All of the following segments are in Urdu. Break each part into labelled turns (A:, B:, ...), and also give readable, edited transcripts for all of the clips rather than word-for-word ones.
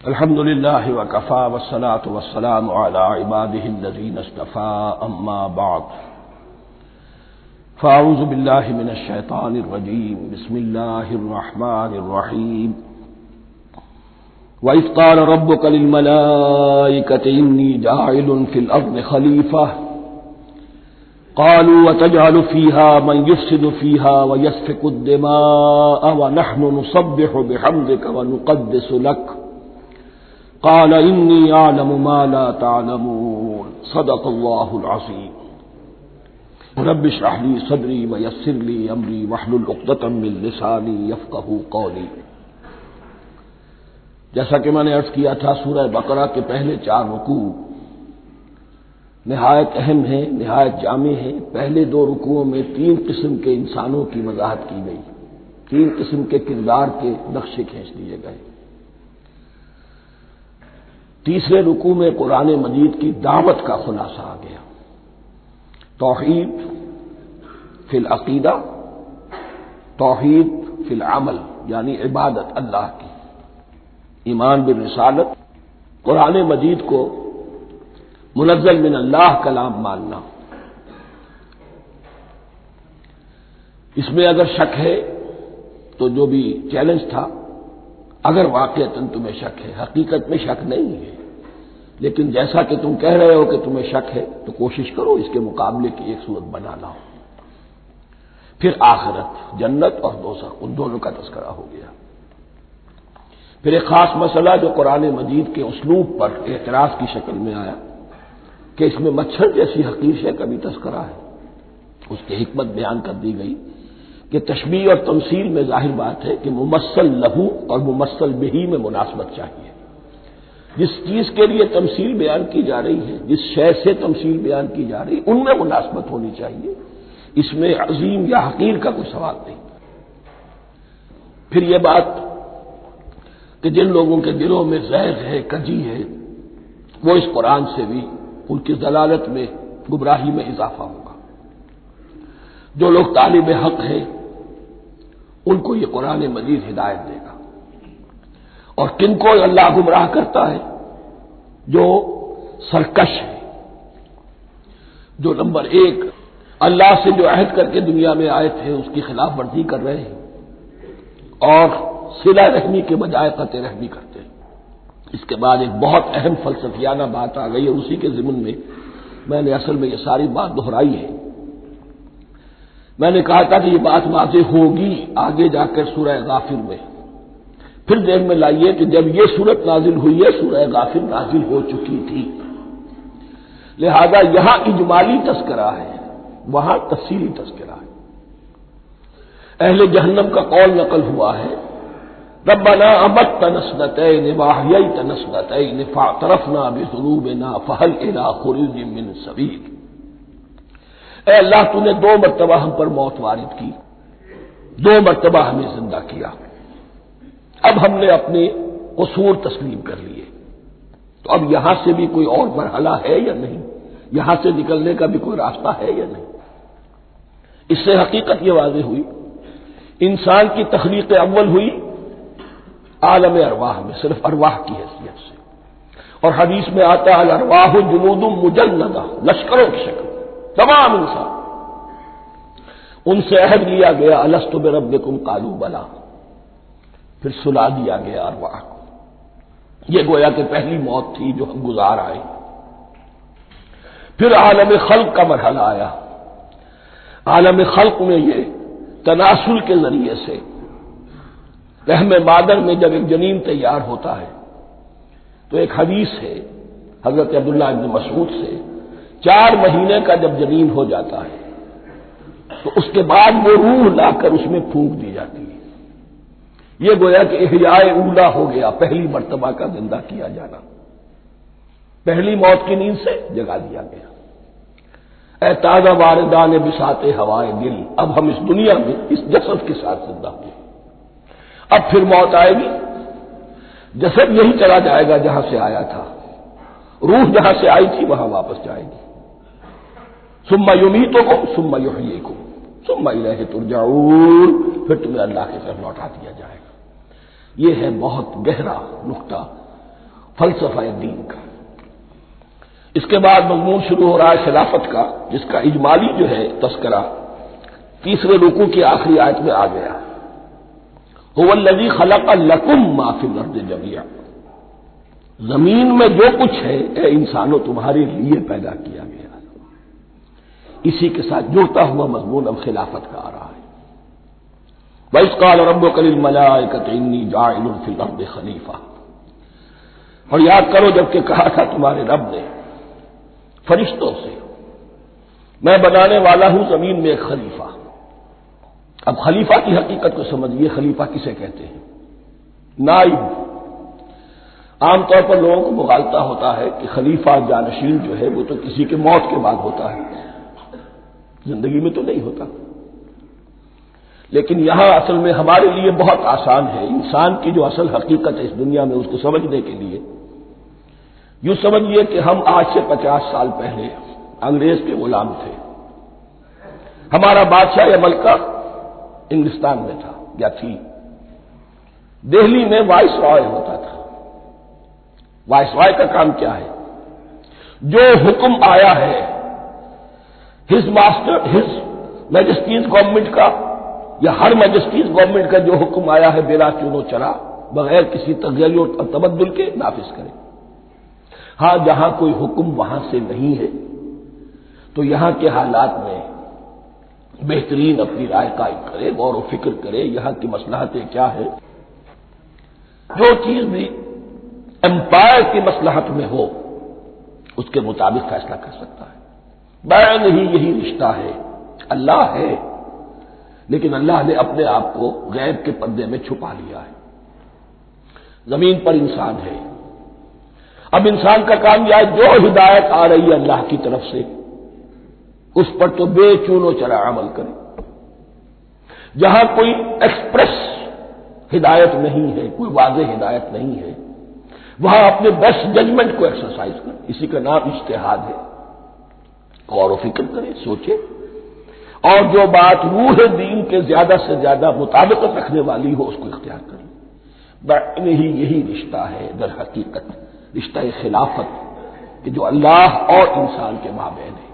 A: الحمد لله وكفى والصلاة والسلام على عباده الذين اصطفى أما بعد فأعوذ بالله من الشيطان الرجيم بسم الله الرحمن الرحيم وإذ قال ربك للملائكة إني جاعل في الأرض خليفة قالوا وتجعل فيها من يفسد فيها ويسفك الدماء ونحن نسبح بحمدك ونقدس لك قال إني أعلم ما لا تعلمون صدق الله العظيم رب اشرح لي صدري ويسر لي أمري واحلل عقدة من لساني يفقهوا قولي۔ جیسا کہ میں نے عرض کیا تھا، سورہ بقرہ کے پہلے 4 رکوع نہایت اہم ہیں، نہایت جامع ہیں۔ پہلے 2 رکوعوں میں 3 قسم کے انسانوں کی وضاحت کی گئی، 3 قسم کے کردار کے نقشے کھینچ دیے گئے۔ تیسرے رکوع میں قرآن مجید کی دعوت کا خلاصہ آ گیا، توحید فی العقیدہ، توحید فی العمل، یعنی عبادت اللہ کی، ایمان بالرسالت، قرآن مجید کو منزل من اللہ کلام ماننا۔ اس میں اگر شک ہے تو جو بھی چیلنج تھا، اگر واقعتاً تمہیں شک ہے، حقیقت میں شک نہیں ہے، لیکن جیسا کہ تم کہہ رہے ہو کہ تمہیں شک ہے تو کوشش کرو اس کے مقابلے کی ایک صورت بنا لاؤ۔ پھر آخرت، جنت اور دوزخ، ان دونوں کا تذکرہ ہو گیا۔ پھر ایک خاص مسئلہ جو قرآن مجید کے اسلوب پر اعتراض کی شکل میں آیا کہ اس میں مچھر جیسی حقیر شے کا بھی تذکرہ ہے، اس کی حکمت بیان کر دی گئی کہ تشبیہ اور تمثیل میں ظاہر بات ہے کہ ممثل لہو اور ممثل بہی میں مناسبت چاہیے۔ جس چیز کے لیے تمثیل بیان کی جا رہی ہے، جس شے سے تمثیل بیان کی جا رہی ہے، ان میں مناسبت ہونی چاہیے، اس میں عظیم یا حقیر کا کوئی سوال نہیں۔ پھر یہ بات کہ جن لوگوں کے دلوں میں زیغ ہے، کجی ہے، وہ اس قرآن سے بھی ان کی ضلالت میں، گمراہی میں اضافہ ہوگا۔ جو لوگ طالب حق ہیں ان کو یہ قرآن مجید ہدایت دے گا، اور کن کو اللہ گمراہ کرتا ہے؟ جو سرکش ہے، جو نمبر 1 اللہ سے جو عہد کر کے دنیا میں آئے تھے اس کی خلاف ورزی کر رہے ہیں اور صلہ رحمی کے بجائے قطع رحمی کرتے ہیں۔ اس کے بعد ایک بہت اہم فلسفیانہ بات آ گئی، اور اسی کے ضمن میں نے اصل میں یہ ساری بات دہرائی ہے۔ میں نے کہا تھا کہ یہ بات واضح ہوگی آگے جا کر سورہ غافر میں۔ پھر ذہن میں لائیے کہ جب یہ سورت نازل ہوئی ہے، سورہ غافر نازل ہو چکی تھی، لہذا یہاں اجمالی تذکرہ ہے، وہاں تفصیلی تذکرہ ہے۔ اہل جہنم کا قول نقل ہوا ہے، ربنا امتنا اثنتین واحییتنا اثنتین فاعترفنا بذنوبنا فهل الى خروج من سبیل۔ اے اللہ، تو نے 2 مرتبہ ہم پر موت وارد کی، 2 مرتبہ ہمیں زندہ کیا، اب ہم نے اپنے قصور تسلیم کر لیے، تو اب یہاں سے بھی کوئی اور مرحلہ ہے یا نہیں؟ یہاں سے نکلنے کا بھی کوئی راستہ ہے یا نہیں؟ اس سے حقیقت یہ واضح ہوئی، انسان کی تخلیق اول ہوئی عالم ارواح میں، صرف ارواح کی حیثیت سے، اور حدیث میں آتا ہے الارواح جنود مجندہ، لشکروں کی شکل، تمام انسان۔ ان سے عہد لیا گیا الست بربکم قالوا بلی، پھر سلا دیا گیا ارواح کو۔ یہ گویا کہ پہلی موت تھی جو ہم گزار آئے۔ پھر عالم خلق کا مرحلہ آیا۔ عالم خلق میں یہ تناسل کے ذریعے سے رحم مادر میں جب ایک جنین تیار ہوتا ہے تو ایک حدیث ہے حضرت عبداللہ ابن مسعود سے، 4 مہینے کا جب جنین ہو جاتا ہے تو اس کے بعد وہ روح لا کر اس میں پھونک دی جاتی ہے۔ یہ گویا کہ احیاء اولا ہو گیا، پہلی مرتبہ کا زندہ کیا جانا، پہلی موت کی نیند سے جگا دیا گیا۔ اے تازہ واردان بساط ہوائے دل، اب ہم اس دنیا میں اس جسد کے ساتھ زندہ ہوئے، اب پھر موت آئے گی، جسد یہی چلا جائے گا جہاں سے آیا تھا، روح جہاں سے آئی تھی وہاں واپس جائے گی۔ ثم یمیتکم ثم یحییکم ثم الیہ ترجعون، پھر تمہیں اللہ کی طرف لوٹا دیا جائے گا۔ یہ ہے بہت گہرا نقطہ فلسفہ دین کا۔ اس کے بعد مضمون شروع ہو رہا ہے خلافت کا، جس کا اجمالی جو ہے تذکرہ تیسرے رکوع کی آخری آیت میں آ گیا۔ هو الذی خلق لکم ما فی الارض جميعا، زمین میں جو کچھ ہے اے انسانوں تمہارے لیے پیدا کیا گیا۔ اسی کے ساتھ جڑتا ہوا مضمون اب خلافت کا آ رہا ہے۔ وَإِذْ قَالَ رَبُّكَ لِلْمَلَائِكَةِ إِنِّي جَاعِلٌ فِي الْأَرْضِ خَلِيفَةً، اور یاد کرو جب کہ کہا تھا تمہارے رب نے فرشتوں سے، میں بنانے والا ہوں زمین میں ایک خلیفہ۔ اب خلیفہ کی حقیقت کو سمجھیے، خلیفہ کسے کہتے ہیں؟ نائب۔ عام طور پر لوگوں کو مغالطہ ہوتا ہے کہ خلیفہ جانشین جو ہے وہ تو کسی کے موت کے بعد ہوتا ہے، زندگی میں تو نہیں ہوتا۔ لیکن یہاں اصل میں ہمارے لیے بہت آسان ہے، انسان کی جو اصل حقیقت ہے اس دنیا میں اس کو سمجھنے کے لیے یوں سمجھیے کہ ہم آج سے 50 سال پہلے انگریز کے غلام تھے۔ ہمارا بادشاہ یا ملکہ انگلستان میں تھا یا تھی۔ دہلی میں وائس رائے ہوتا تھا۔ وائس رائے کا کام کیا ہے؟ جو حکم آیا ہے ہز میجسٹیز گورنمنٹ کا یا ہر میجسٹیز گورنمنٹ کا جو حکم آیا ہے بلا چون و چرا، بغیر کسی تغیر و تبدل کے نافذ کرے۔ ہاں جہاں کوئی حکم وہاں سے نہیں ہے تو یہاں کے حالات میں بہترین اپنی رائے قائم کرے، غور و فکر کرے، یہاں کی مصلحتیں کیا ہے۔ جو چیز بھی امپائر کی مصلحت میں ہو اس کے مطابق فیصلہ کر سکتا ہے۔ بین ہی یہی رشتہ ہے۔ اللہ ہے لیکن اللہ نے اپنے آپ کو غیب کے پردے میں چھپا لیا ہے۔ زمین پر انسان ہے، اب انسان کا کام یہ ہے جو ہدایت آ رہی ہے اللہ کی طرف سے اس پر تو بے چون و چرا عمل کرے۔ جہاں کوئی ایکسپریس ہدایت نہیں ہے، کوئی واضح ہدایت نہیں ہے، وہاں اپنے بیسٹ ججمنٹ کو ایکسرسائز کرے۔ اسی کا نام اجتہاد ہے۔ غور و فکر کرے، سوچے، اور جو بات روح دین کے زیادہ سے زیادہ مطابقت رکھنے والی ہو اس کو اختیار کرے۔ بین ہی یہی رشتہ ہے در حقیقت، رشتہ خلافت کہ جو اللہ اور انسان کے مابین ہے۔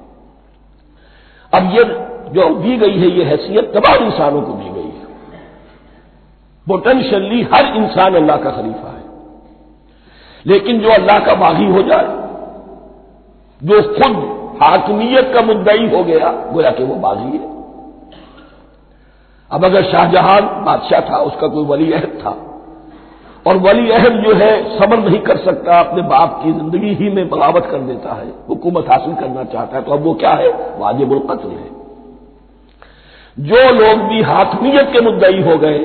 A: اب یہ جو دی گئی ہے یہ حیثیت تمام انسانوں کو دی گئی ہے۔ پوٹینشلی ہر انسان اللہ کا خلیفہ ہے، لیکن جو اللہ کا باغی ہو جائے، جو خود حاکمیت کا مدعی ہو گیا، گویا کہ وہ باغی ہے۔ اب اگر شاہجہاں بادشاہ تھا، اس کا کوئی ولی عہد تھا، اور ولی عہد جو ہے صبر نہیں کر سکتا، اپنے باپ کی زندگی ہی میں بغاوت کر دیتا ہے، حکومت حاصل کرنا چاہتا ہے، تو اب وہ کیا ہے؟ واجب القتل ہے۔ جو لوگ بھی حاکمیت کے مدعی ہو گئے،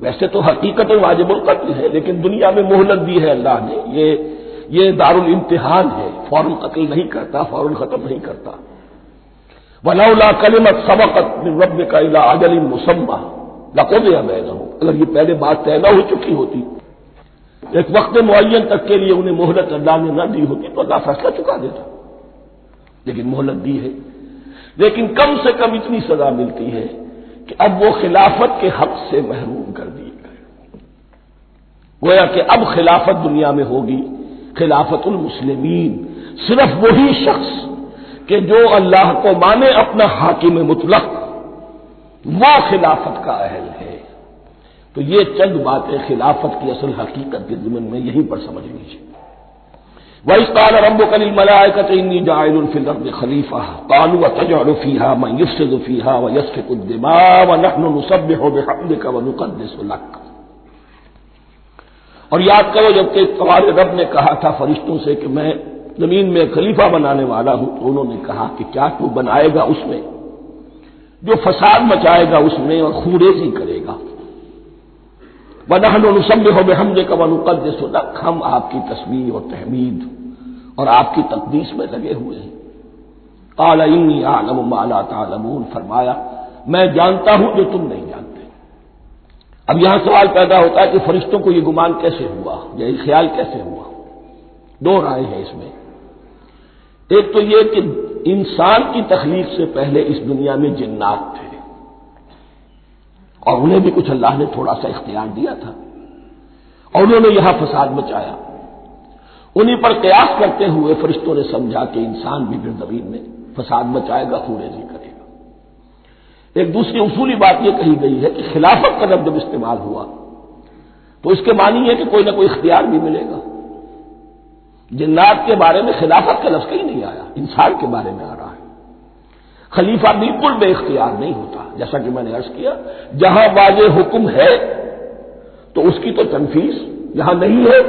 A: ویسے تو حقیقت واجب القتل ہے، لیکن دنیا میں مہلت دی ہے اللہ نے، یہ دارالامتحان ہے، فوراً قتل نہیں کرتا، فوراً ختم نہیں کرتا۔ وَلَوْلَا كَلِمَةٌ سَبَقَتْ مِن رَّبِّكَ إِلَىٰ أَجَلٍ مُّسَمًّى لَقُضِيَ بَيْنَهُمْ، اگر یہ پہلے بات طے نہ ہو چکی ہوتی، ایک وقت معین تک کے لیے انہیں مہلت اللہ نے نہ دی ہوتی تو اللہ فیصلہ چکا دیتا، لیکن مہلت دی ہے۔ لیکن کم سے کم اتنی سزا ملتی ہے کہ اب وہ خلافت کے حق سے محروم کر دیے گئے۔ گویا کہ اب خلافت دنیا میں ہوگی خلافت المسلمین، صرف وہی شخص کہ جو اللہ کو مانے اپنا حاکم مطلق، وہ خلافت کا اہل ہے۔ تو یہ چند باتیں خلافت کی اصل حقیقت کے ضمن میں یہیں پر سمجھ لیجیے۔ وَإِذْ قَالَ رَبُّكَ لِلْمَلَائِكَةِ إِنِّي جَاعِلٌ فِي الْأَرْضِ خَلِيفَةً قَالُوا أَتَجْعَلُ فِيهَا مَن يُفْسِدُ فِيهَا وَيَسْفِكُ الدِّمَاءَ وَنَحْنُ نُسَبِّحُ بِحَمْدِكَ وَنُقَدِّسُ لَكَ۔ اور یاد کرو جب کہ تمہارے رب نے کہا تھا فرشتوں سے کہ میں زمین میں خلیفہ بنانے والا ہوں، تو انہوں نے کہا کہ کیا تو بنائے گا اس میں جو فساد مچائے گا اس میں اور خوریزی کرے گا۔ وَنَحْنُ نُسَبِّحُ بِحَمْدِكَ وَنُقَدِّسُ لَكَ، ہم آپ کی تسبیح اور تحمید اور آپ کی تقدیس میں لگے ہوئے ہیں۔ قَالَ إِنِّي أَعْلَمُ مَا لَا تَعْلَمُونَ، فرمایا میں جانتا ہوں جو تم نہیں جانتے۔ اب یہاں سوال پیدا ہوتا ہے کہ فرشتوں کو یہ گمان کیسے ہوا، یا یہ خیال کیسے ہوا؟ دو رائے ہیں اس میں۔ ایک تو یہ کہ انسان کی تخلیق سے پہلے اس دنیا میں جنات تھے، اور انہیں بھی کچھ اللہ نے تھوڑا سا اختیار دیا تھا، اور انہوں نے یہاں فساد مچایا۔ انہی پر قیاس کرتے ہوئے فرشتوں نے سمجھا کہ انسان بھی پھر زمین میں فساد مچائے گا، خونریزی کرے گا۔ ایک دوسری اصولی بات یہ کہی گئی ہے کہ خلافت کا لفظ جب استعمال ہوا تو اس کے معنی ہے کہ کوئی نہ کوئی اختیار بھی ملے گا۔ جنات کے بارے میں خلافت کا لفظ کہیں نہیں آیا، انسان کے بارے میں آ رہا ہے۔ خلیفہ بالکل بے اختیار نہیں ہوتا، جیسا کہ میں نے عرض کیا، جہاں واضح حکم ہے تو اس کی تو تنفیذ، جہاں نہیں ہے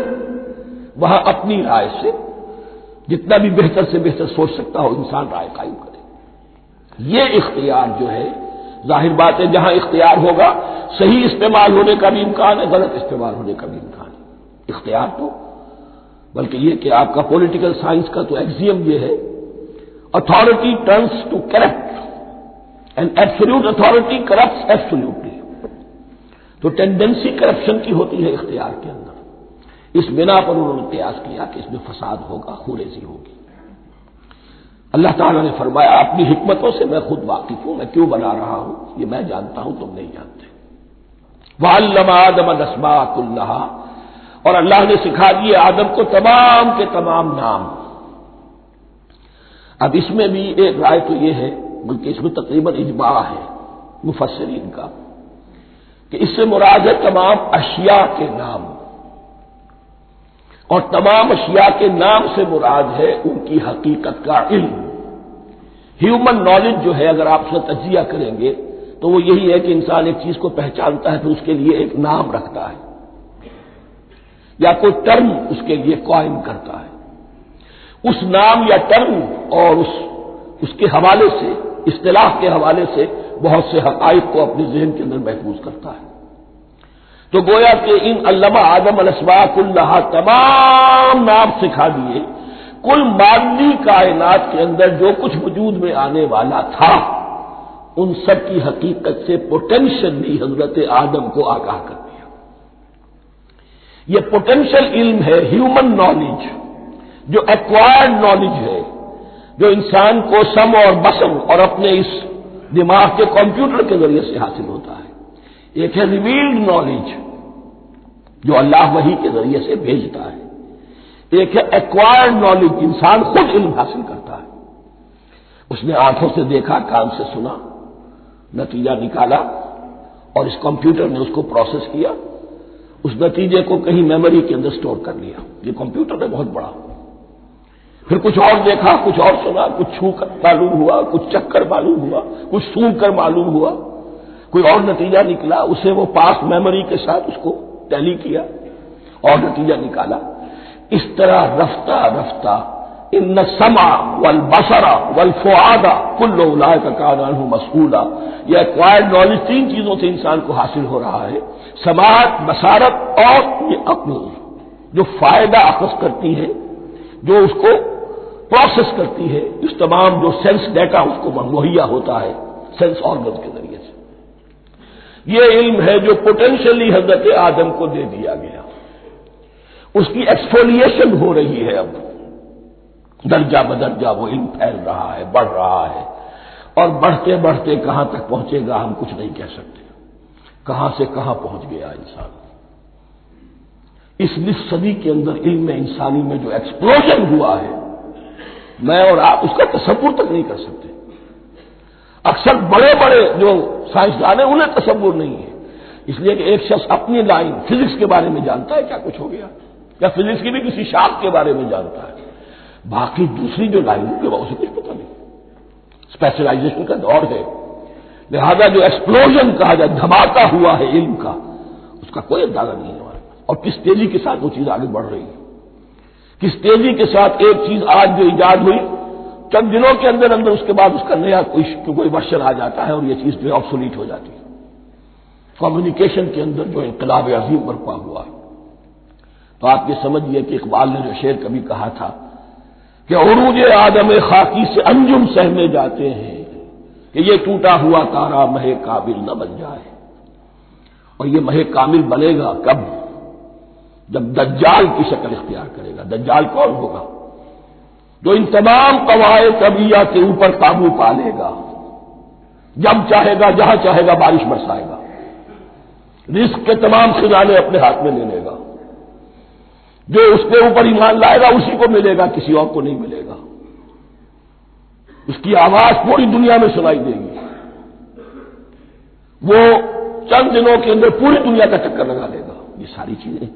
A: وہاں اپنی رائے سے جتنا بھی بہتر سے بہتر سوچ سکتا ہو انسان رائے قائم کرے۔ یہ اختیار جو ہے، ظاہر بات ہے جہاں اختیار ہوگا صحیح استعمال ہونے کا بھی امکان ہے، غلط استعمال ہونے کا بھی امکان ہے۔ اختیار تو بلکہ یہ کہ آپ کا پولیٹیکل سائنس کا تو ایکسیم یہ ہے، authority tends to corrupt and absolute authority corrupts absolutely. تو ٹینڈنسی کرپشن کی ہوتی ہے اختیار کے اندر، اس بنا پر انہوں نے قیاس کیا کہ اس میں فساد ہوگا، خونریزی ہوگی۔ اللہ تعالیٰ نے فرمایا اپنی حکمتوں سے میں خود واقف ہوں، میں کیوں بنا رہا ہوں یہ میں جانتا ہوں، تم نہیں جانتے۔ وَعَلَّمَ آدَمَ الْأَسْمَاءَ كُلَّهَا، اور اللہ نے سکھا دیے آدم کو تمام کے تمام نام۔ اب اس میں بھی ایک رائے تو یہ ہے، بلکہ اس میں تقریباً اجماع ہے مفسرین کا، کہ اس سے مراد ہے تمام اشیاء کے نام، اور تمام اشیاء کے نام سے مراد ہے ان کی حقیقت کا علم۔ ہیومن نالج جو ہے، اگر آپ اس کا تجزیہ کریں گے تو وہ یہی ہے کہ انسان ایک چیز کو پہچانتا ہے، پھر اس کے لیے ایک نام رکھتا ہے یا کوئی ٹرم اس کے لیے قائم کرتا ہے۔ اس نام یا ٹرم اور اس کے حوالے سے، اصطلاح کے حوالے سے بہت سے حقائق کو اپنے ذہن کے اندر محفوظ کرتا ہے۔ تو گویا کہ ان علمہ آدم الاسماء کلہا، تمام نام سکھا دیے کل مادی کائنات کے اندر جو کچھ وجود میں آنے والا تھا، ان سب کی حقیقت سے پوٹینشلی حضرت آدم کو آگاہ کر دیا۔ یہ پوٹینشل علم ہے، ہیومن نالج، جو ایکوائرڈ نالج ہے، جو انسان کو سم اور بسم اور اپنے اس دماغ کے کمپیوٹر کے ذریعے سے حاصل ہوتا ہے۔ ایک ہے ریویلڈ نالج جو اللہ وحی کے ذریعے سے بھیجتا ہے، ایک ہے ایکوائرڈ نالج، انسان خود علم حاصل کرتا ہے۔ اس نے آنکھوں سے دیکھا، کان سے سنا، نتیجہ نکالا، اور اس کمپیوٹر نے اس کو پروسیس کیا، اس نتیجے کو کہیں میموری کے اندر سٹور کر لیا۔ یہ کمپیوٹر ہے بہت بڑا۔ پھر کچھ اور دیکھا، کچھ اور سنا، کچھ چھو کر معلوم ہوا، کچھ چکھ کر معلوم ہوا، کچھ سونگ کر معلوم ہوا، کوئی اور نتیجہ نکلا، اسے وہ پاس میموری کے ساتھ اس کو ٹیلی کیا اور نتیجہ نکالا۔ اس طرح رفتہ رفتہ ان السمع والبصر والفؤاد کل اولئک کان عنہ مسئولا، یہ ایکوائرڈ نالج تین چیزوں سے انسان کو حاصل ہو رہا ہے، سماعت، بصارت اور یہ عقل، جو فائدہ اخذ کرتی ہے، جو اس کو پروسیس کرتی ہے، اس تمام جو سینس ڈیٹا اس کو مہیا ہوتا ہے سینس آرگن کے ذریعے سے۔ یہ علم ہے جو پوٹینشلی حضرت آدم کو دے دیا گیا، اس کی ایکسفولیشن ہو رہی ہے، اب درجہ بدرجہ وہ علم پھیل رہا ہے، بڑھ رہا ہے، اور بڑھتے بڑھتے کہاں تک پہنچے گا ہم کچھ نہیں کہہ سکتے، کہاں سے کہاں پہنچ گیا انسان۔ اس نصف صدی کے اندر علم انسانی میں جو ایکسپلوژن ہوا ہے، میں اور آپ اس کا تصور تک نہیں کر سکتے۔ اکثر بڑے بڑے جو سائنسدان ہیں انہیں تصور نہیں ہے، اس لیے کہ ایک شخص اپنی لائن فزکس کے بارے میں جانتا ہے کیا کچھ ہو گیا، یا فزکس کی بھی کسی شاخ کے بارے میں جانتا ہے، باقی دوسری جو لائن کے بعد اسے کچھ پتہ نہیں۔ اسپیشلائزیشن کا دور ہے، لہذا جو ایکسپلوژن کہا جائے، دھماکہ ہوا ہے علم کا، اس کا کوئی اندازہ نہیں ہے ہمارے پاس، اور کس تیزی کے ساتھ وہ چیز آگے بڑھ رہی ہے، کس تیزی کے ساتھ ایک چیز آج جو ایجاد ہوئی چند دنوں کے اندر اندر اس کے بعد اس کا نیا کوئی ورژن آ جاتا ہے اور یہ چیز جو ہے آبسولیٹ ہو جاتی ہے۔ کمیونیکیشن کے اندر جو انقلاب عظیم برپا ہوا ہے، تو آپ یہ سمجھیے کہ اقبال نے جو شعر کبھی کہا تھا کہ عروج آدم خاکی سے انجم سہمے جاتے ہیں، کہ یہ ٹوٹا ہوا تارا مہ کامل نہ بن جائے، اور یہ مہ کامل بنے گا کب؟ جب دجال کی شکل اختیار کرے گا۔ دجال کون ہوگا؟ جو ان تمام قواعد طبیعہ کے اوپر قابو پا لے گا، جب چاہے گا جہاں چاہے گا بارش برسائے گا، رزق کے تمام خزانے اپنے ہاتھ میں لے لے گا، جو اس کے اوپر ایمان لائے گا اسی کو ملے گا، کسی اور کو نہیں ملے گا. اس کی آواز پوری دنیا میں سنائی دے گی. وہ چند دنوں کے اندر پوری دنیا کا چکر لگا لے گا. یہ ساری چیزیں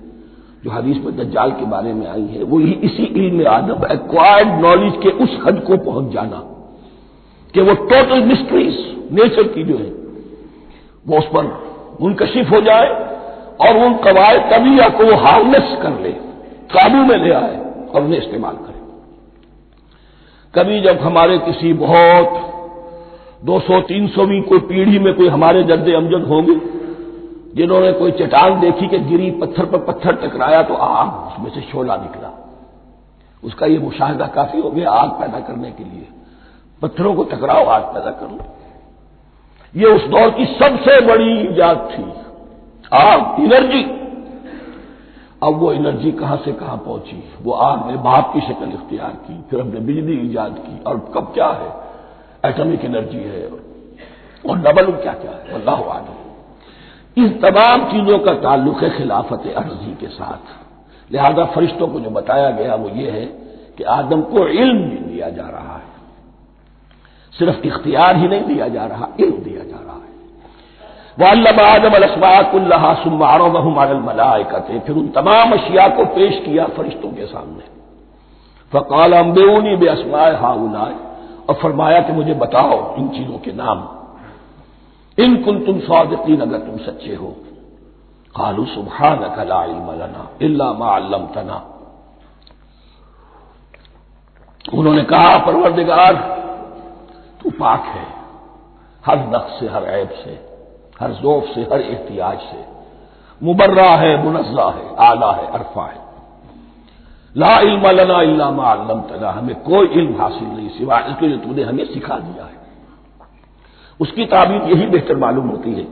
A: جو حدیث میں دجال کے بارے میں آئی ہیں وہ اسی علم آدم ایکوائرڈ نالج کے اس حد کو پہنچ جانا کہ وہ ٹوٹل مسٹریز نیچر کی جو ہے وہ اس پر منکشف ہو جائے اور ان قواعد طبیعہ کو وہ ہارنس کر لے، قابو میں لے آئے اور انہیں استعمال کرے. کبھی جب ہمارے کسی بہت 200-300ویں کوئی پیڑھی میں کوئی ہمارے جد امجد ہوں گے جنہوں نے کوئی چٹان دیکھی کہ گری، پتھر پر پتھر ٹکرایا تو آگ اس میں سے شعلہ نکلا، اس کا یہ مشاہدہ کافی ہو گیا آگ پیدا کرنے کے لیے. پتھروں کو ٹکراؤ آگ پیدا کر لو. یہ اس دور کی سب سے بڑی ایجاد تھی، آگ، انرجی. اب وہ انرجی کہاں سے کہاں پہنچی؟ وہ آگ نے بھاپ کی شکل اختیار کی، پھر ہم نے بجلی ایجاد کی، اور کب کیا ہے ایٹمک انرجی ہے اور ڈبل کیا کیا ہے اللہ اعلم. ان تمام چیزوں کا تعلق ہے خلافت ارضی کے ساتھ. لہذا فرشتوں کو جو بتایا گیا وہ یہ ہے کہ آدم کو علم بھی دیا جا رہا ہے، صرف اختیار ہی نہیں دیا جا رہا، علم دیا جا رہا ہے. وَعَلَّمَ آدَمَ الْأَسْمَاءَ كُلَّهَا ثُمَّ عَرَضَهُمْ عَلَى الْمَلَائِكَةِ، پھر ان تمام اشیاء کو پیش کیا فرشتوں کے سامنے. فَقَالَ أَنبِئُونِي بِأَسْمَاءِ هَؤُلَاءِ، اور فرمایا کہ مجھے بتاؤ ان چیزوں کے نام، ان کنتم صادقین، اگر تم سچے ہو. قالوا سبحانك لا علم لنا الا ما علمتنا، انہوں نے کہا پروردگار تو پاک ہے ہر نقص سے، ہر عیب سے، ہر ذوف سے، ہر احتیاج سے، مبرہ ہے، منزہ ہے، اعلیٰ ہے، عرفہ ہے. لا علم لنا الا ما علمتنا، ہمیں کوئی علم حاصل نہیں سوائے اس کے جو تو نے ہمیں سکھا دیا ہے. اس کی تعبیر یہی بہتر معلوم ہوتی ہے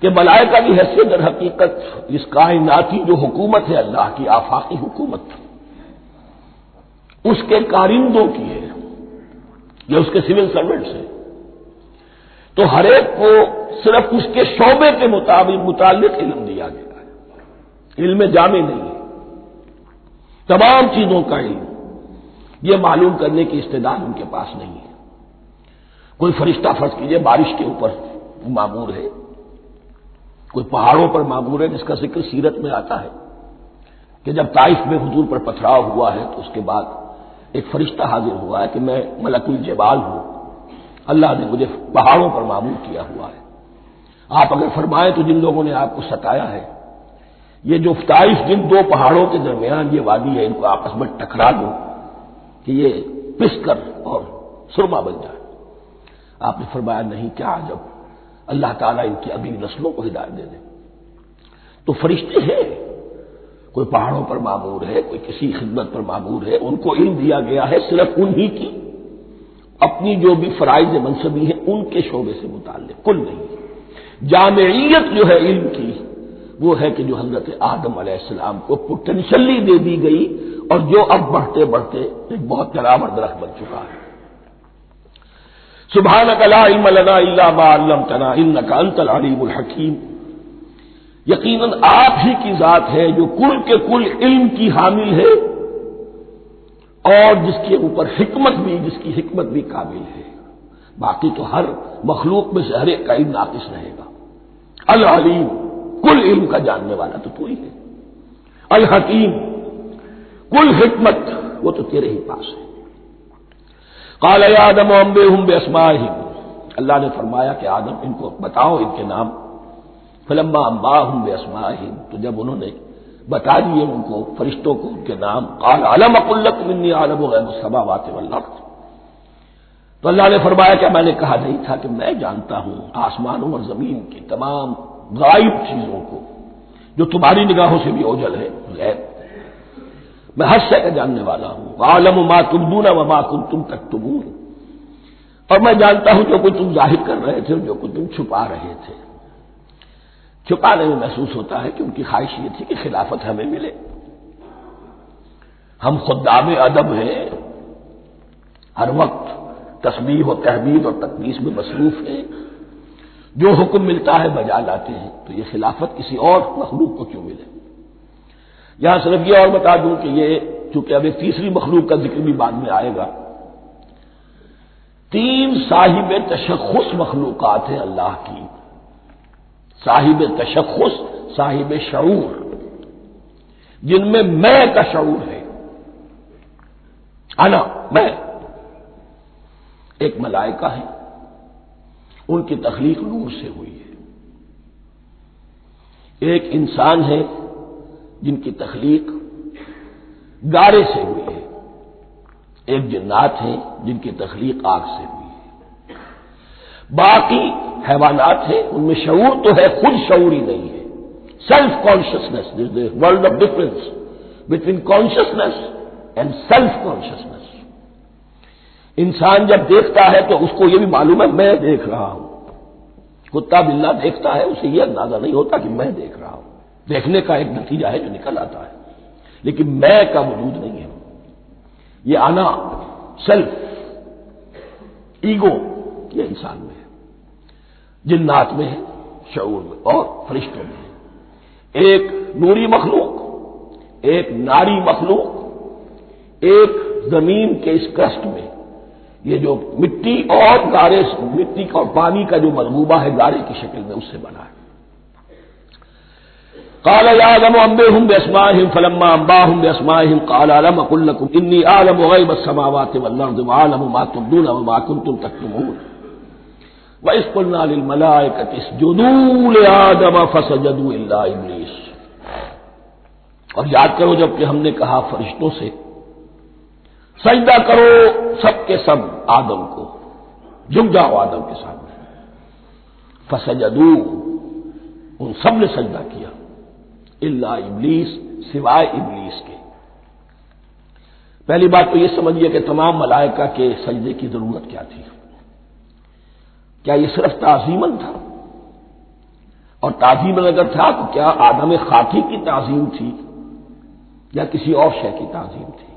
A: کہ ملائکہ کی حیثیت در حقیقت اس کائناتی جو حکومت ہے اللہ کی آفاقی حکومت، اس کے کارندوں کی ہے، یا اس کے سول سروینٹس ہیں. تو ہر ایک کو صرف اس کے شعبے کے متعلق علم دیا گیا ہے، علم جامع نہیں ہے. تمام چیزوں کا علم یہ معلوم کرنے کی استعداد ان کے پاس نہیں ہے. کوئی فرشتہ فرض کیجئے بارش کے اوپر معمور ہے، کوئی پہاڑوں پر معمور ہے، جس کا ذکر سیرت میں آتا ہے کہ جب طائف میں حضور پر پتھراؤ ہوا ہے تو اس کے بعد ایک فرشتہ حاضر ہوا ہے کہ میں ملک الجبال ہوں، اللہ نے مجھے پہاڑوں پر معمور کیا ہوا ہے. آپ اگر فرمائیں تو جن لوگوں نے آپ کو ستایا ہے، یہ جو طائف جن دو پہاڑوں کے درمیان یہ وادی ہے، ان کو آپس میں ٹکرا دو کہ یہ پس کر اور سرما بن جائے. آپ نے فرمایا نہیں، کیا عجب، اللہ تعالیٰ ان کی اگلی نسلوں کو ہدایت دے دے. تو فرشتے ہیں، کوئی پہاڑوں پر معمور ہے، کوئی کسی خدمت پر معمور ہے، ان کو علم دیا گیا ہے صرف انہی کی اپنی جو بھی فرائض منصبی ہیں ان کے شعبے سے متعلق، کل نہیں. جامعیت جو ہے علم کی وہ ہے کہ جو حضرت آدم علیہ السلام کو پوٹینشلی دے دی گئی اور جو اب بڑھتے بڑھتے ایک بہت جرابر درخت بن چکا ہے. سبحانک لا علم لنا الا ما علمتنا انک انت العلیم الحکیم. یقیناً آپ ہی کی ذات ہے جو کل کے کل علم کی حامل ہے اور جس کے اوپر حکمت بھی، جس کی حکمت بھی کامل ہے. باقی تو ہر مخلوق میں سے ہر ایک کا علم ناقص رہے گا. العلیم، کل علم کا جاننے والا تو تو ہی ہے. الحکیم، کل حکمت وہ تو تیرے ہی پاس ہے. قال یا آدم انبئہم باسمائہم، اللہ نے فرمایا کہ آدم ان کو بتاؤ ان کے نام. فلما انباہم باسمائہم، تو جب انہوں نے بتا دیے ان کو فرشتوں کو ان کے نام، قال الم اقل لکم انی اعلم غیب السماوات والارض، تو اللہ نے فرمایا کہ میں نے کہا نہیں تھا کہ میں جانتا ہوں آسمانوں اور زمین کی تمام غائب چیزوں کو جو تمہاری نگاہوں سے بھی اوجھل ہے، غیب. میں ہر شے کا جاننے والا ہوں. وَأَعْلَمُ مَا تُبْدُونَ وَمَا كُنتُمْ تَكْتُمُونَ، اور میں جانتا ہوں جو کچھ تم ظاہر کر رہے تھے اور جو کچھ تم چھپا رہے تھے. چھپانے میں محسوس ہوتا ہے کہ ان کی خواہش یہ تھی کہ خلافت ہمیں ملے. ہم خدام ادب ہیں، ہر وقت تسبیح و تحمید اور تقدیس میں مصروف ہیں، جو حکم ملتا ہے بجا لاتے ہیں، تو یہ خلافت کسی اور مخلوق کو کیوں ملے؟ یہاں صرف یہ اور بتا دوں کہ یہ چونکہ اب ایک تیسری مخلوق کا ذکر بھی بعد میں آئے گا، 3 صاحب تشخص مخلوقات ہیں اللہ کی، صاحب تشخص، صاحب شعور، جن میں میں کا شعور ہے، انا، میں۔ ایک ملائکہ ہے، ان کی تخلیق نور سے ہوئی ہے۔ ایک انسان ہے جن کی تخلیق گارے سے ہوئی ہے۔ ایک جنات ہیں جن کی تخلیق آگ سے ہوئی ہے۔ باقی حیوانات ہیں، ان میں شعور تو ہے، خود شعور ہی نہیں ہے۔ Self consciousness, this is world of difference between consciousness and self consciousness. انسان جب دیکھتا ہے تو اس کو یہ بھی معلوم ہے میں دیکھ رہا ہوں۔ کتا بلہ دیکھتا ہے، اسے یہ اندازہ نہیں ہوتا کہ میں دیکھ رہا ہوں، دیکھنے کا ایک نتیجہ ہے جو نکل آتا ہے، لیکن میں کا وجود نہیں ہے۔ یہ انا، سیلف، ایگو، یہ انسان میں ہے، جنات میں ہے، شعور میں، اور فرشتوں میں ہے۔ ایک نوری مخلوق، ایک ناری مخلوق، ایک زمین کے اس کرسٹ میں، یہ جو مٹی اور گارے، مٹی اور پانی کا جو ملغوبہ ہے گارے کی شکل میں، اس سے بنا ہے۔ قال يا آدم انبئهم باسمائهم فلما انباهم باسمائهم قال الم اقل لكم اني اعلم غيب السماوات والارض واعلم ما تبدون وما كنتم تكتمون واذ قلنا للملائكه اسجدوا لآدم فسجدوا الا ابلیس۔ اور یاد کرو جب کہ ہم نے کہا فرشتوں سے سجدہ کرو سب کے سب آدم کو، جھک جاؤ آدم کے سامنے، فسجدوا، ان سب نے سجدہ کیا، الا ابلیس، سوائے ابلیس کے۔ پہلی بات تو یہ سمجھیے کہ تمام ملائکہ کے سجدے کی ضرورت کیا تھی؟ کیا یہ صرف تعظیماً تھا؟ اور تعظیماً اگر تھا تو کیا آدم خاکی کی تعظیم تھی یا کسی اور شے کی تعظیم تھی؟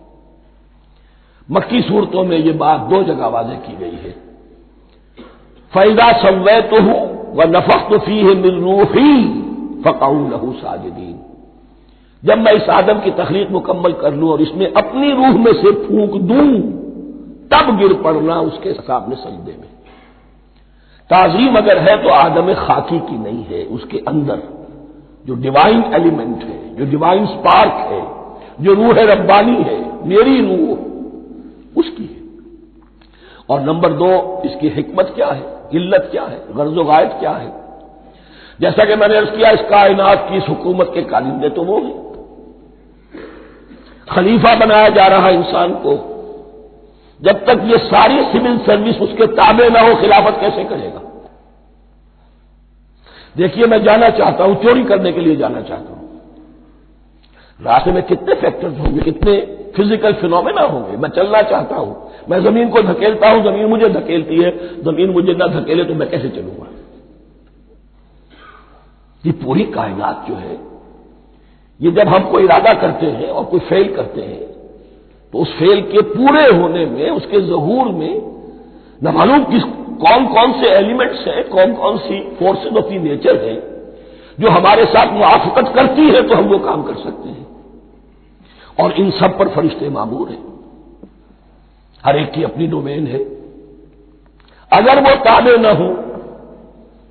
A: مکی صورتوں میں یہ بات 2 جگہ واضح کی گئی ہے۔ فَإِذَا سَوَّيْتُهُ وَنَفَخْتُ فِيهِ مِن رُوحِي فَقَعُوا لَهُ سَاجِدِينَ، جب میں اس آدم کی تخلیق مکمل کر لوں اور اس میں اپنی روح میں سے پھونک دوں، تب گر پڑنا اس کے سامنے سجدے میں۔ تعظیم اگر ہے تو آدم خاکی کی نہیں ہے، اس کے اندر جو ڈیوائن ایلیمنٹ ہے، جو ڈیوائن سپارک ہے، جو روح ربانی ہے، میری روح، اس کی ہے۔ اور نمبر 2، اس کی حکمت کیا ہے، علت کیا ہے، غرض و غائب کیا ہے؟ جیسا کہ میں نے عرض کیا، اس کائنات کی اس حکومت کے کارندے تو وہ ہیں۔ خلیفہ بنایا جا رہا انسان کو، جب تک یہ ساری سول سروس اس کے تابع نہ ہو، خلافت کیسے کرے گا؟ دیکھیے میں جانا چاہتا ہوں، چوری کرنے کے لیے جانا چاہتا ہوں، راستے میں کتنے فیکٹرز ہوں گے، کتنے فزیکل فینومینا ہوں گے، میں چلنا چاہتا ہوں، میں زمین کو دھکیلتا ہوں، زمین مجھے دھکیلتی ہے، زمین مجھے نہ دھکیلے تو میں کیسے چلوں گا؟ یہ پوری کائنات جو ہے، یہ جب ہم کوئی ارادہ کرتے ہیں اور کوئی فیل کرتے ہیں تو اس فیل کے پورے ہونے میں، اس کے ظہور میں نہ معلوم کون کون سے ایلیمنٹس ہیں، کون کون سی فورسز آف دی نیچر ہیں جو ہمارے ساتھ موافقت کرتی ہے تو ہم وہ کام کر سکتے ہیں۔ اور ان سب پر فرشتے مامور ہیں، ہر ایک کی اپنی ڈومین ہے۔ اگر وہ تابع نہ ہو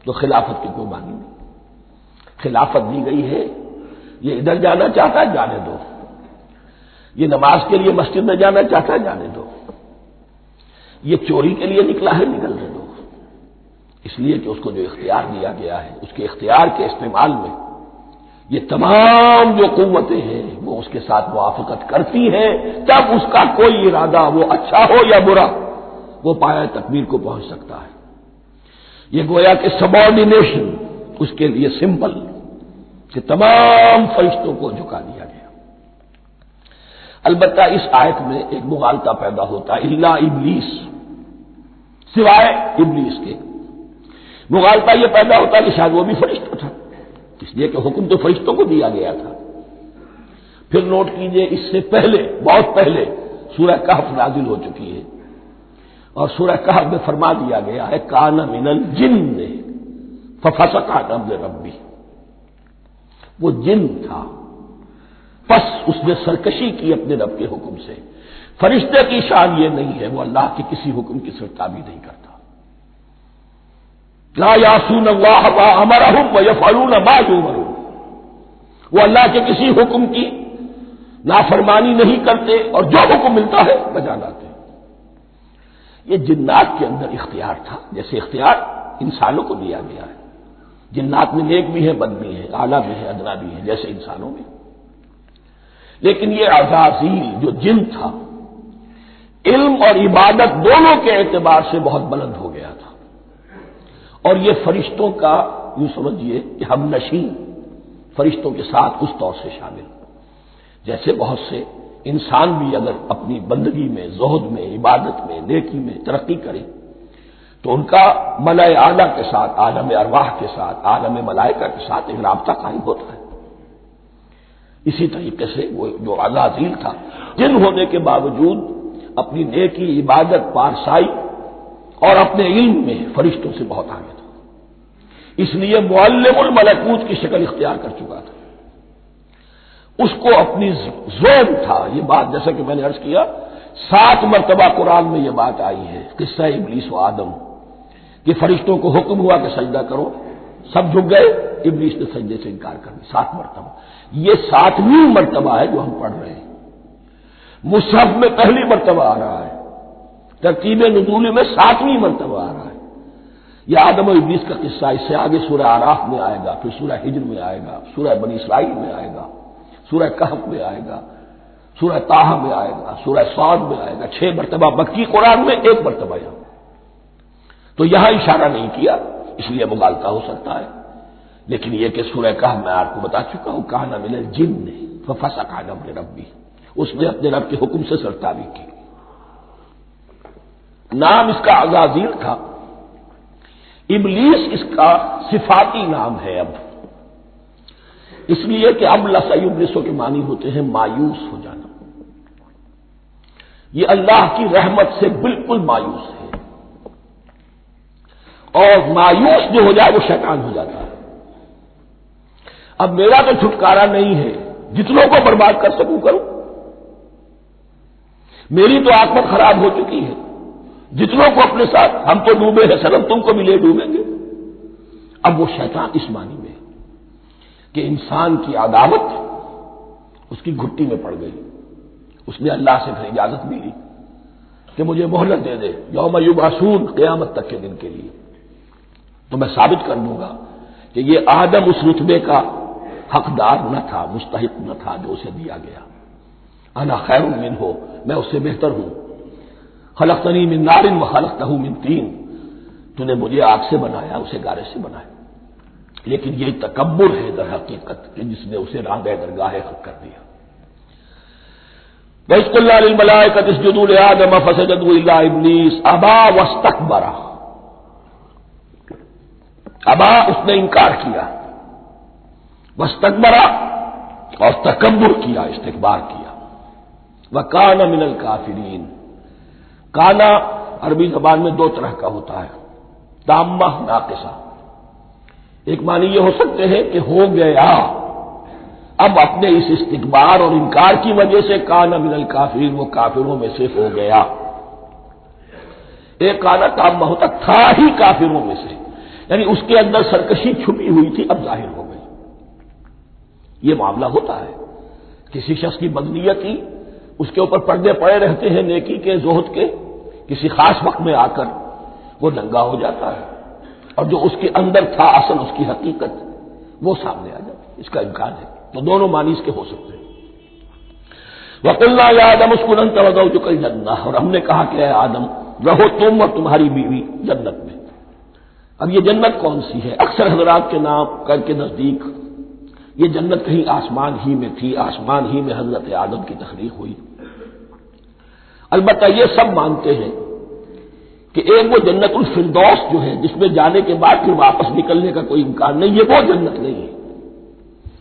A: تو خلافت کی کوئی معنی نہیں۔ خلافت دی گئی ہے، یہ ادھر جانا چاہتا ہے جانے دو، یہ نماز کے لیے مسجد میں جانا چاہتا ہے جانے دو، یہ چوری کے لیے نکلا ہے نکلنے دو، اس لیے کہ اس کو جو اختیار دیا گیا ہے، اس کے اختیار کے استعمال میں یہ تمام جو قوتیں ہیں وہ اس کے ساتھ موافقت کرتی ہیں، تب اس کا کوئی ارادہ، وہ اچھا ہو یا برا، وہ پایہ تکمیل کو پہنچ سکتا ہے۔ یہ گویا کہ سبارڈینیشن اس کے لیے سمبل کہ تمام فرشتوں کو جھکا دیا گیا۔ البتہ اس آیت میں ایک مغالطہ پیدا ہوتا ہے، الا ابلیس، سوائے ابلیس کے۔ مغالطہ یہ پیدا ہوتا ہے کہ شاید وہ بھی فرشتہ تھا، اس لیے کہ حکم تو فرشتوں کو دیا گیا تھا۔ پھر نوٹ کیجئے، اس سے پہلے، بہت پہلے سورہ کہف نازل ہو چکی ہے، اور سورہ کہف میں فرما دیا گیا ہے کان من الجن ففسق عن امر ربی، وہ جن تھا، پس اس نے سرکشی کی اپنے رب کے حکم سے. فرشتے کی شان یہ نہیں ہے، وہ اللہ کے کسی حکم کی سرتابی نہیں کرتا. لا یعصون اللہ ما امرہم ویفعلون ما یؤمرون، وہ اللہ کے کسی حکم کی نافرمانی نہیں کرتے اور جو حکم ملتا ہے بجا لاتے. یہ جنات کے اندر اختیار تھا، جیسے اختیار انسانوں کو دیا گیا ہے. جنات میں نیک بھی ہے، بد بھی ہے، اعلیٰ بھی ہے، ادنا بھی ہے، جیسے انسانوں میں. لیکن یہ عزازیل جو جن تھا، علم اور عبادت دونوں کے اعتبار سے بہت بلند ہو گیا تھا، اور یہ فرشتوں کا یوں سمجھیے کہ ہم نشین، فرشتوں کے ساتھ اس طور سے شامل. جیسے بہت سے انسان بھی اگر اپنی بندگی میں، زہد میں، عبادت میں، نیکی میں ترقی کرے تو ان کا ملائے اعلیٰ کے ساتھ، عالم ارواح کے ساتھ، عالم ملائکہ کے ساتھ ایک رابطہ قائم ہوتا ہے. اسی طریقے سے وہ جو عزازیل تھا، جن ہونے کے باوجود اپنی نیکی، عبادت، پارسائی اور اپنے علم میں فرشتوں سے بہت آگے تھا. اس لیے معلم الملکوت کی شکل اختیار کر چکا تھا. اس کو اپنی زون تھا. یہ بات جیسا کہ میں نے عرض کیا 7 مرتبہ قرآن میں یہ بات آئی ہے، قصہ ابلیس و آدم، کہ فرشتوں کو حکم ہوا کہ سجدہ کرو، سب جھک گئے، ابلیس نے سجدے سے انکار کر دیا 7 مرتبہ. یہ 7ویں مرتبہ ہے جو ہم پڑھ رہے ہیں. مصحف میں پہلی مرتبہ آ رہا ہے، ترتیب نزول میں 7ویں مرتبہ آ رہا ہے. یہ آدم و ابلیس کا قصہ اس سے آگے سورہ اعراف میں آئے گا، پھر سورہ ہجر میں آئے گا، سورہ بنی اسرائیل میں آئے گا، سورہ کہف میں آئے گا، سورہ طٰہٰ میں آئے گا، سورہ صاد میں آئے گا. 6 مرتبہ مکی قرآن میں، 1 مرتبہ یہاں. تو یہاں اشارہ نہیں کیا، اس لیے مغالطہ ہو سکتا ہے. لیکن یہ کہ سورہ کہف میں آپ کو بتا چکا ہوں، کان من الجن ففسق عن امر ربی، اس نے اپنے رب کے حکم سے سرتابی کی. نام اس کا عزازیل تھا. ابلیس اس کا صفاتی نام ہے اب، اس لیے کہ اب ابلیسوں کے معنی ہوتے ہیں مایوس ہو جانا. یہ اللہ کی رحمت سے بالکل مایوس ہے، اور مایوس جو ہو جائے وہ شیطان ہو جاتا ہے. اب میرا تو چھٹکارا نہیں ہے، جتنوں کو برباد کر سکوں کروں. میری تو عاقبت خراب ہو چکی ہے، جتنوں کو اپنے ساتھ، ہم تو ڈوبے ہیں سنم، تم کو بھی لے ڈوبیں گے. اب وہ شیطان اس معنی میں کہ انسان کی عداوت اس کی گھٹی میں پڑ گئی. اس نے اللہ سے پھر اجازت بھی لی کہ مجھے مہلت دے دے، یوم یبعثون، قیامت تک کے دن کے لیے، تو میں ثابت کر دوں گا کہ یہ آدم اس رتبے کا حقدار نہ تھا، مستحق نہ تھا جو اسے دیا گیا. انا خیر منہ، میں اس سے بہتر ہوں. خلقتنی من نار وخلقتہ من طین، تو نے مجھے آگ سے بنایا، اسے گارے سے بنایا. لیکن یہ تکبر ہے در حقیقت کہ جس نے اسے راندہ درگاہ حق کر دیا. وَإِذْ قُلْنَا لِلْمَلَائِكَةِ اسْجُدُوا لِآدَمَ فَسَجَدُوا إِلَّا إِبْلِيسَ أَبَىٰ وَاسْتَكْبَرَ. ابا، اس نے انکار کیا، واستکبر، اور تکبر کیا، استکبار کیا. وَكَانَ مِنَ الْكَافِرِينَ. کانا عربی زبان میں 2 طرح کا ہوتا ہے، تامہ، ناقصہ. ایک معنی یہ ہو سکتے ہیں کہ ہو گیا، اب اپنے اس استکبار اور انکار کی وجہ سے کانا من الکافرین، وہ کافروں میں سے ہو گیا. ایک کانا تامہ ہوتا تھا ہی کافروں میں سے، یعنی اس کے اندر سرکشی چھپی ہوئی تھی، اب ظاہر ہو گئی. یہ معاملہ ہوتا ہے، کسی شخص کی بدنیتی اس کے اوپر پردے پڑے رہتے ہیں، نیکی کے، زہد کے، کسی خاص وقت میں آ کر وہ ننگا ہو جاتا ہے، اور جو اس کے اندر تھا اصل، اس کی حقیقت، وہ سامنے آ جاتی ہے. اس کا امکان ہے. تو دونوں معنی اس کے ہو سکتے ہیں. وَقُلْنَا يَا آدَمُ اسْكُنْ أَنْتَ وَزَوْجُكَ الْجَنَّةَ، اور ہم نے کہا کہ اے آدم رہو تم اور تمہاری بیوی جنت میں. اب یہ جنت کون سی ہے؟ اکثر حضرات کے نام کر کے نزدیک یہ جنت کہیں آسمان ہی میں تھی، آسمان ہی میں حضرت آدم کی تخلیق ہوئی. البتہ یہ سب مانتے ہیں کہ ایک وہ جنت الفردوس جو ہے جس میں جانے کے بعد پھر واپس نکلنے کا کوئی امکان نہیں، یہ وہ جنت نہیں ہے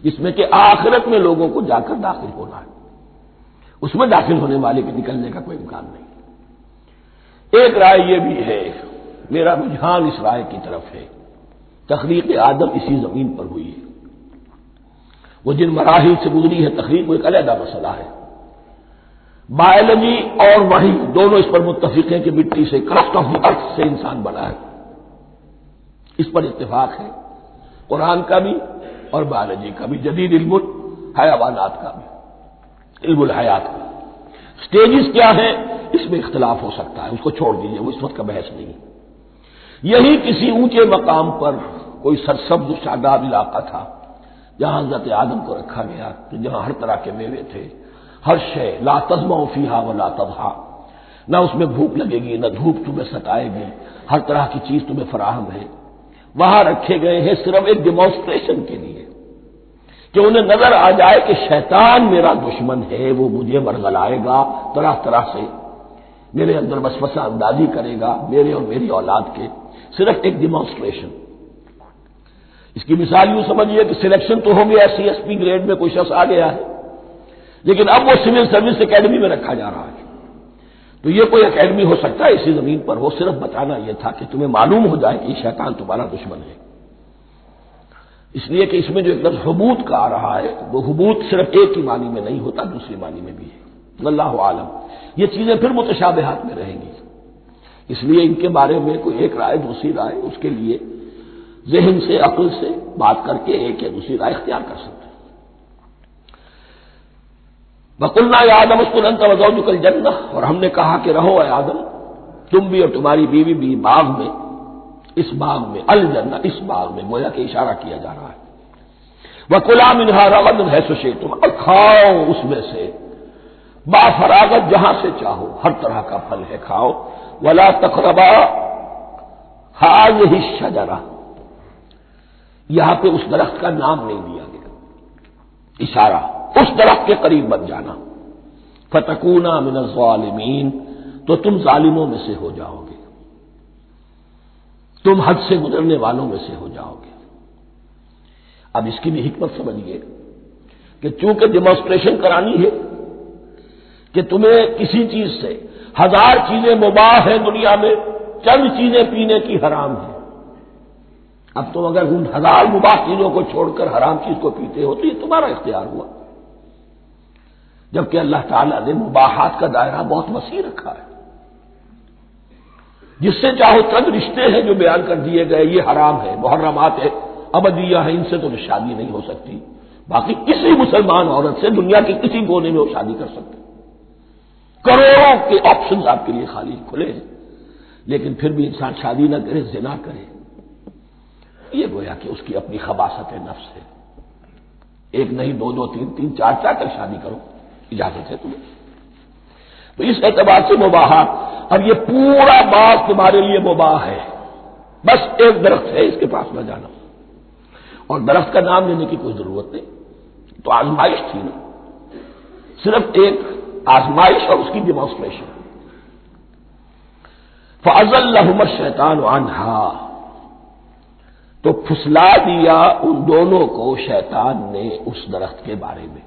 A: جس میں کہ آخرت میں لوگوں کو جا کر داخل ہونا ہے. اس میں داخل ہونے والے کے نکلنے کا کوئی امکان نہیں. ایک رائے یہ بھی ہے، میرا رجحان اس رائے کی طرف ہے، تخلیق آدم اسی زمین پر ہوئی ہے. وہ جن مراحل سے گزری ہے تخلیق وہ ایک علیحدہ مسئلہ ہے۔ بایولوجی اور وحی دونوں اس پر متفق ہیں کہ مٹی سے، کرسٹ آف دی ارتھ سے انسان بنا ہے، اس پر اتفاق ہے قرآن کا بھی اور بایولوجی کا بھی، جدید علم الحیوانات کا بھی، علم الحیات کا۔ سٹیجز کیا ہیں اس میں اختلاف ہو سکتا ہے، اس کو چھوڑ دیجئے، وہ اس وقت کا بحث نہیں۔ یہی کسی اونچے مقام پر کوئی سرسبز و شاداب علاقہ تھا جہاں حضرت آدم کو رکھا گیا، جہاں ہر طرح کے میوے تھے، ہر شے، لا تظمأ فیہا ولا تضحیٰ، نہ اس میں بھوک لگے گی، نہ دھوپ تمہیں ستائے گی، ہر طرح کی چیز تمہیں فراہم ہے۔ وہاں رکھے گئے ہیں صرف ایک ڈیمانسٹریشن کے لیے کہ انہیں نظر آ جائے کہ شیطان میرا دشمن ہے، وہ مجھے ورغلائے گا، طرح طرح سے میرے اندر وسوسہ اندازی کرے گا، میرے اور میری اولاد کے، صرف ایک ڈیمانسٹریشن۔ اس کی مثال یوں سمجھیے کہ سلیکشن تو ہو گیا، CSP گریڈ میں کوئی شخص آ گیا ہے، لیکن اب وہ سول سروس اکیڈمی میں رکھا جا رہا ہے۔ تو یہ کوئی اکیڈمی ہو سکتا ہے اسی زمین پر، وہ صرف بتانا یہ تھا کہ تمہیں معلوم ہو جائے کہ یہ شیطان تمہارا دشمن ہے۔ اس لیے کہ اس میں جو ایک لفظ حبوط کا آ رہا ہے، وہ حبوط صرف ایک ہی معنی میں نہیں ہوتا، دوسری معنی میں بھی ہے۔ واللہ عالم، یہ چیزیں پھر متشابہات میں رہیں گی، اس لیے ان کے بارے میں کوئی ایک رائے دوسری رائے، اس کے لیے ذہن سے، عقل سے بات کر کے ایک یا دوسری رائے اختیار کر سکتے ہیں۔ وَقُلْنَا يَا آدَمُ اسْكُنْ أَنْتَ وَزَوْجُكَ الْجَنَّةَ، اور ہم نے کہا کہ رہو اے آدم تم بھی اور تمہاری بیوی بھی باغ میں، اس باغ میں، الجنہ اس باغ میں، گویا کہ اشارہ کیا جا رہا ہے۔ وَكُلَا مِنْهَا رَغَدًا حَيْثُ شِئْتُمْ، اور کھاؤ اس میں سے با فراغت جہاں سے چاہو، ہر طرح کا پھل ہے کھاؤ۔ وَلَا تَقْرَبَا هَٰذِهِ الشَّجَرَةَ، یہاں پہ اس درخت کا نام نہیں دیا گیا، اشارہ اس درخت کے قریب مت جانا۔ فَتَكُونَا مِنَ الظَّالِمِينَ، تو تم ظالموں میں سے ہو جاؤ گے، تم حد سے گزرنے والوں میں سے ہو جاؤ گے۔ اب اس کی بھی حکمت سمجھیے کہ چونکہ ڈیمانسٹریشن کرانی ہے کہ تمہیں کسی چیز سے، 1000 چیزیں مباح ہیں دنیا میں، چند چیزیں پینے کی حرام ہیں۔ اب تم اگر ان 1000 مباح چیزوں کو چھوڑ کر حرام چیز کو پیتے ہو تو یہ تمہارا اختیار ہوا، جبکہ اللہ تعالیٰ نے مباحات کا دائرہ بہت وسیع رکھا ہے۔ جس سے چاہو چند رشتے ہیں جو بیان کر دیے گئے، یہ حرام ہے، محرمات ہے، ابدیہ ہے، ان سے تو شادی نہیں ہو سکتی۔ باقی کسی مسلمان عورت سے دنیا کے کسی کونے میں وہ شادی کر سکتے، کروڑوں کے آپشنز آپ کے لیے خالی کھلے ہیں، لیکن پھر بھی انسان شادی نہ کرے، زنا کرے، یہ گویا کہ اس کی اپنی خباثت نفس ہے۔ ایک نہیں، دو دو، تین تین، چار چار تک شادی کرو، اجازت ہے تمہیں۔ تو اس اعتبار سے مباحات، اب یہ پورا باغ تمہارے لیے مباح ہے، بس ایک درخت ہے اس کے پاس نہ جانا، اور درخت کا نام لینے کی کوئی ضرورت نہیں، تو آزمائش تھی نا، صرف ایک آزمائش اور اس کی ڈیمانسٹریشن۔ فَأَزَلَّهُمَا الشَّيْطَانُ عَنْهَا، تو پھسلا دیا ان دونوں کو شیطان نے اس درخت کے بارے میں۔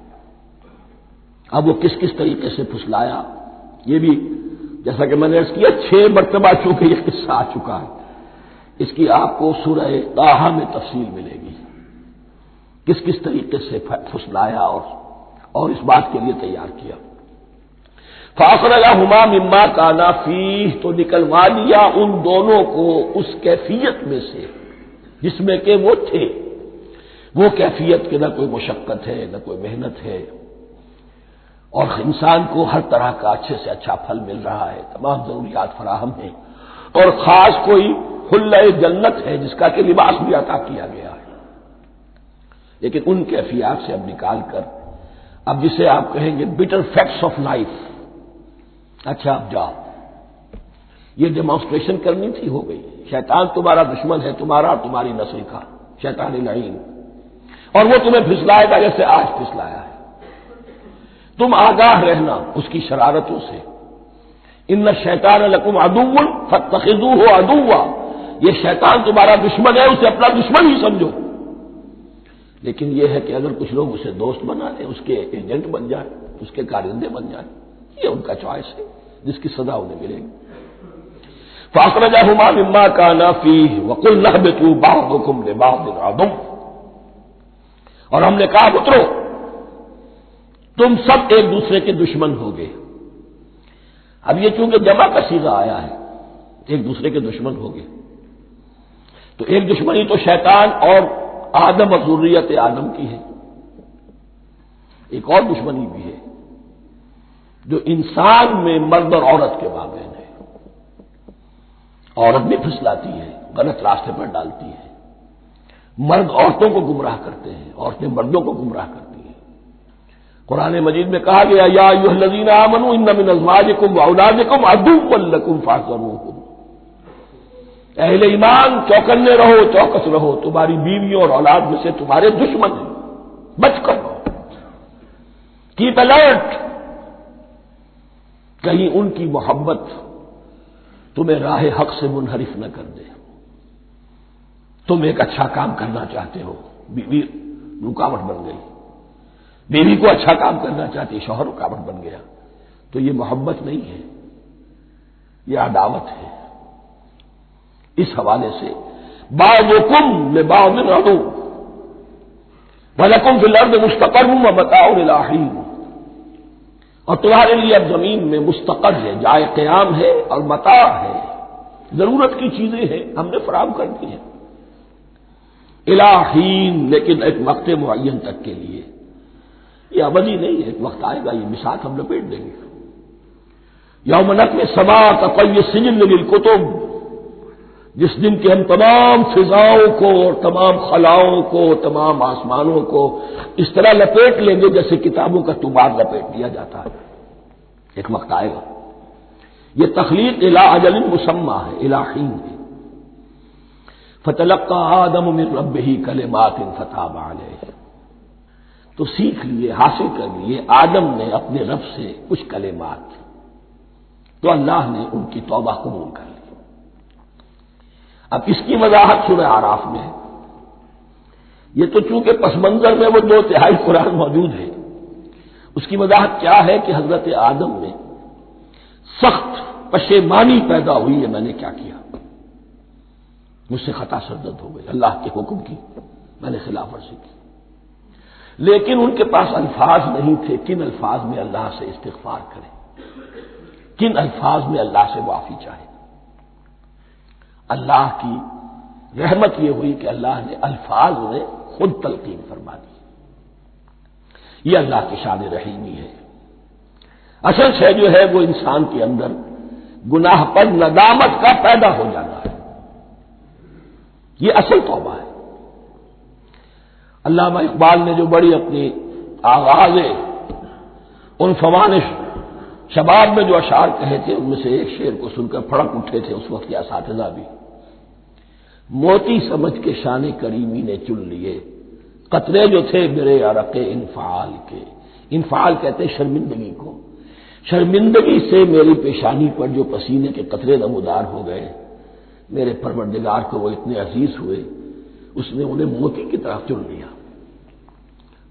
A: اب وہ کس کس طریقے سے پھسلایا، یہ بھی جیسا کہ میں نے عرض کیا 6 مرتبہ چونکہ یہ قصہ آ چکا ہے، اس کی آپ کو سورہ طٰہٰ میں تفصیل ملے گی، کس کس طریقے سے پھسلایا اور اس بات کے لیے تیار کیا۔ فَأَخْرَجَهُمَا مِمَّا كَانَا فِيهِ، تو نکلوا دیا ان دونوں کو اس کیفیت میں سے جس میں کہ وہ تھے، وہ کیفیت کہ نہ کوئی مشقت ہے، نہ کوئی محنت ہے، اور انسان کو ہر طرح کا اچھے سے اچھا پھل مل رہا ہے، تمام ضروریات فراہم ہیں، اور خاص کوئی حلہ جنت ہے جس کا کہ لباس بھی عطا کیا گیا ہے۔ لیکن ان کیفیات سے اب نکال کر، اب جسے آپ کہیں گے بٹر فیکٹس آف لائف، اچھا اب جاؤ، یہ ڈیمانسٹریشن کرنی تھی، ہو گئی۔ شیطان تمہارا دشمن ہے، تمہارا اور تمہاری نسل کا، شیطان لعین، اور وہ تمہیں پھسلائے گا جیسے آج پھسلایا ہے۔ تم آگاہ رہنا اس کی شرارتوں سے۔ ان الشیطان لکم عدو فاتخذوہ عدوا، یہ شیطان تمہارا دشمن ہے، اسے اپنا دشمن ہی سمجھو۔ لیکن یہ ہے کہ اگر کچھ لوگ اسے دوست بنا لیں، اس کے ایجنٹ بن جائیں، اس کے کارندے بن جائیں، یہ ان کا چوائس ہے جس کی سزا انہیں ملے گی۔ فَأَخْرَجَهُمَا مِمَّا كَانَا فِيهِ وَقُلْنَا اهْبِطُوا بَعْضُكُمْ لِبَعْضٍ عَدُوٌّ، اور ہم نے کہا اترو، تم سب ایک دوسرے کے دشمن ہوگے. اب یہ چونکہ جمع کا صیغہ آیا ہے، ایک دوسرے کے دشمن ہوگے، تو ایک دشمنی تو شیطان اور آدم اور ذریت آدم کی ہے، ایک اور دشمنی بھی ہے جو انسان میں مرد اور عورت کے مابین ہے. عورت بھی پھسلاتی ہے، غلط راستے پر ڈالتی ہے، مرد عورتوں کو گمراہ کرتے ہیں، عورتیں مردوں کو گمراہ کرتی ہیں. قرآن مجید میں کہا گیا یا ایھا الذین آمنوا ان من ازواجکم واولادکم عدوا لکم فاحذروہم. اہل ایمان چوکنے رہو، چوکس رہو، تمہاری بیویوں اور اولاد میں سے تمہارے دشمن ہیں، بچ کر رہو، کیپ الرٹ. کہیں ان کی محبت تمہیں راہ حق سے منحرف نہ کر دے. تم ایک اچھا کام کرنا چاہتے ہو، بیوی رکاوٹ بن گئی، بیوی کو اچھا کام کرنا چاہتی، شوہر رکاوٹ بن گیا، تو یہ محبت نہیں ہے، یہ عداوت ہے. اس حوالے سے بعضکم لبعض عدو ولکم فی الارض مستقر ومتاع الی حین. اور تمہارے لیے اب زمین میں مستقر ہے، جائے قیام ہے اور متاع ہے، ضرورت کی چیزیں ہیں ہم نے فراہم کر دی ہیں. الی حین، لیکن ایک وقت معین تک کے لیے، یہ ابدی نہیں ہے، ایک وقت آئے گا یہ بساط ہم لپیٹ دیں گے. یوم نطوی السماء کطی السجل للکتب، جس دن کے ہم تمام فضاؤں کو اور تمام خلاؤں کو، تمام آسمانوں کو اس طرح لپیٹ لیں گے جیسے کتابوں کا طوبار لپیٹ دیا جاتا ہے. ایک وقت آئے گا. یہ تخلیق الی اجل مسمى ہے، الی حین ہے. فتلقى آدم من ربه کلمات فتاب علیہ. تو سیکھ لیے، حاصل کر لیے آدم نے اپنے رب سے کچھ کلمات، تو اللہ نے ان کی توبہ قبول کر لی. اب اس کی وضاحت سورہ اعراف میں ہے. یہ تو چونکہ پس منظر میں وہ 2/3 قرآن موجود ہے، اس کی وضاحت کیا ہے کہ حضرت آدم میں سخت پشیمانی پیدا ہوئی ہے، میں نے کیا کیا، مجھ سے خطا سرزد ہو گئی، اللہ کے حکم کی میں نے خلاف ورزی کی. لیکن ان کے پاس الفاظ نہیں تھے کن الفاظ میں اللہ سے استغفار کریں، کن الفاظ میں اللہ سے معافی چاہے. اللہ کی رحمت یہ ہوئی کہ اللہ نے الفاظ انہیں خود تلقین فرما دی. یہ اللہ کی شان رحیمی ہے. اصل شے جو ہے وہ انسان کے اندر گناہ پر ندامت کا پیدا ہو جانا ہے، یہ اصل توبہ ہے. علامہ اقبال نے جو بڑی اپنی آغاز ان فوانش شباب میں جو اشعار کہے تھے، ان میں سے ایک شعر کو سن کر پھڑک اٹھے تھے اس وقت کے اساتذہ بھی. موتی سمجھ کے شان کریمی نے چن لیے، قطرے جو تھے میرے عرق انفعال کے. انفعال کہتے ہیں شرمندگی کو. شرمندگی سے میری پیشانی پر جو پسینے کے قطرے نمودار ہو گئے، میرے پروردگار کو وہ اتنے عزیز ہوئے، اس نے انہیں موتی کی طرف چن لیا.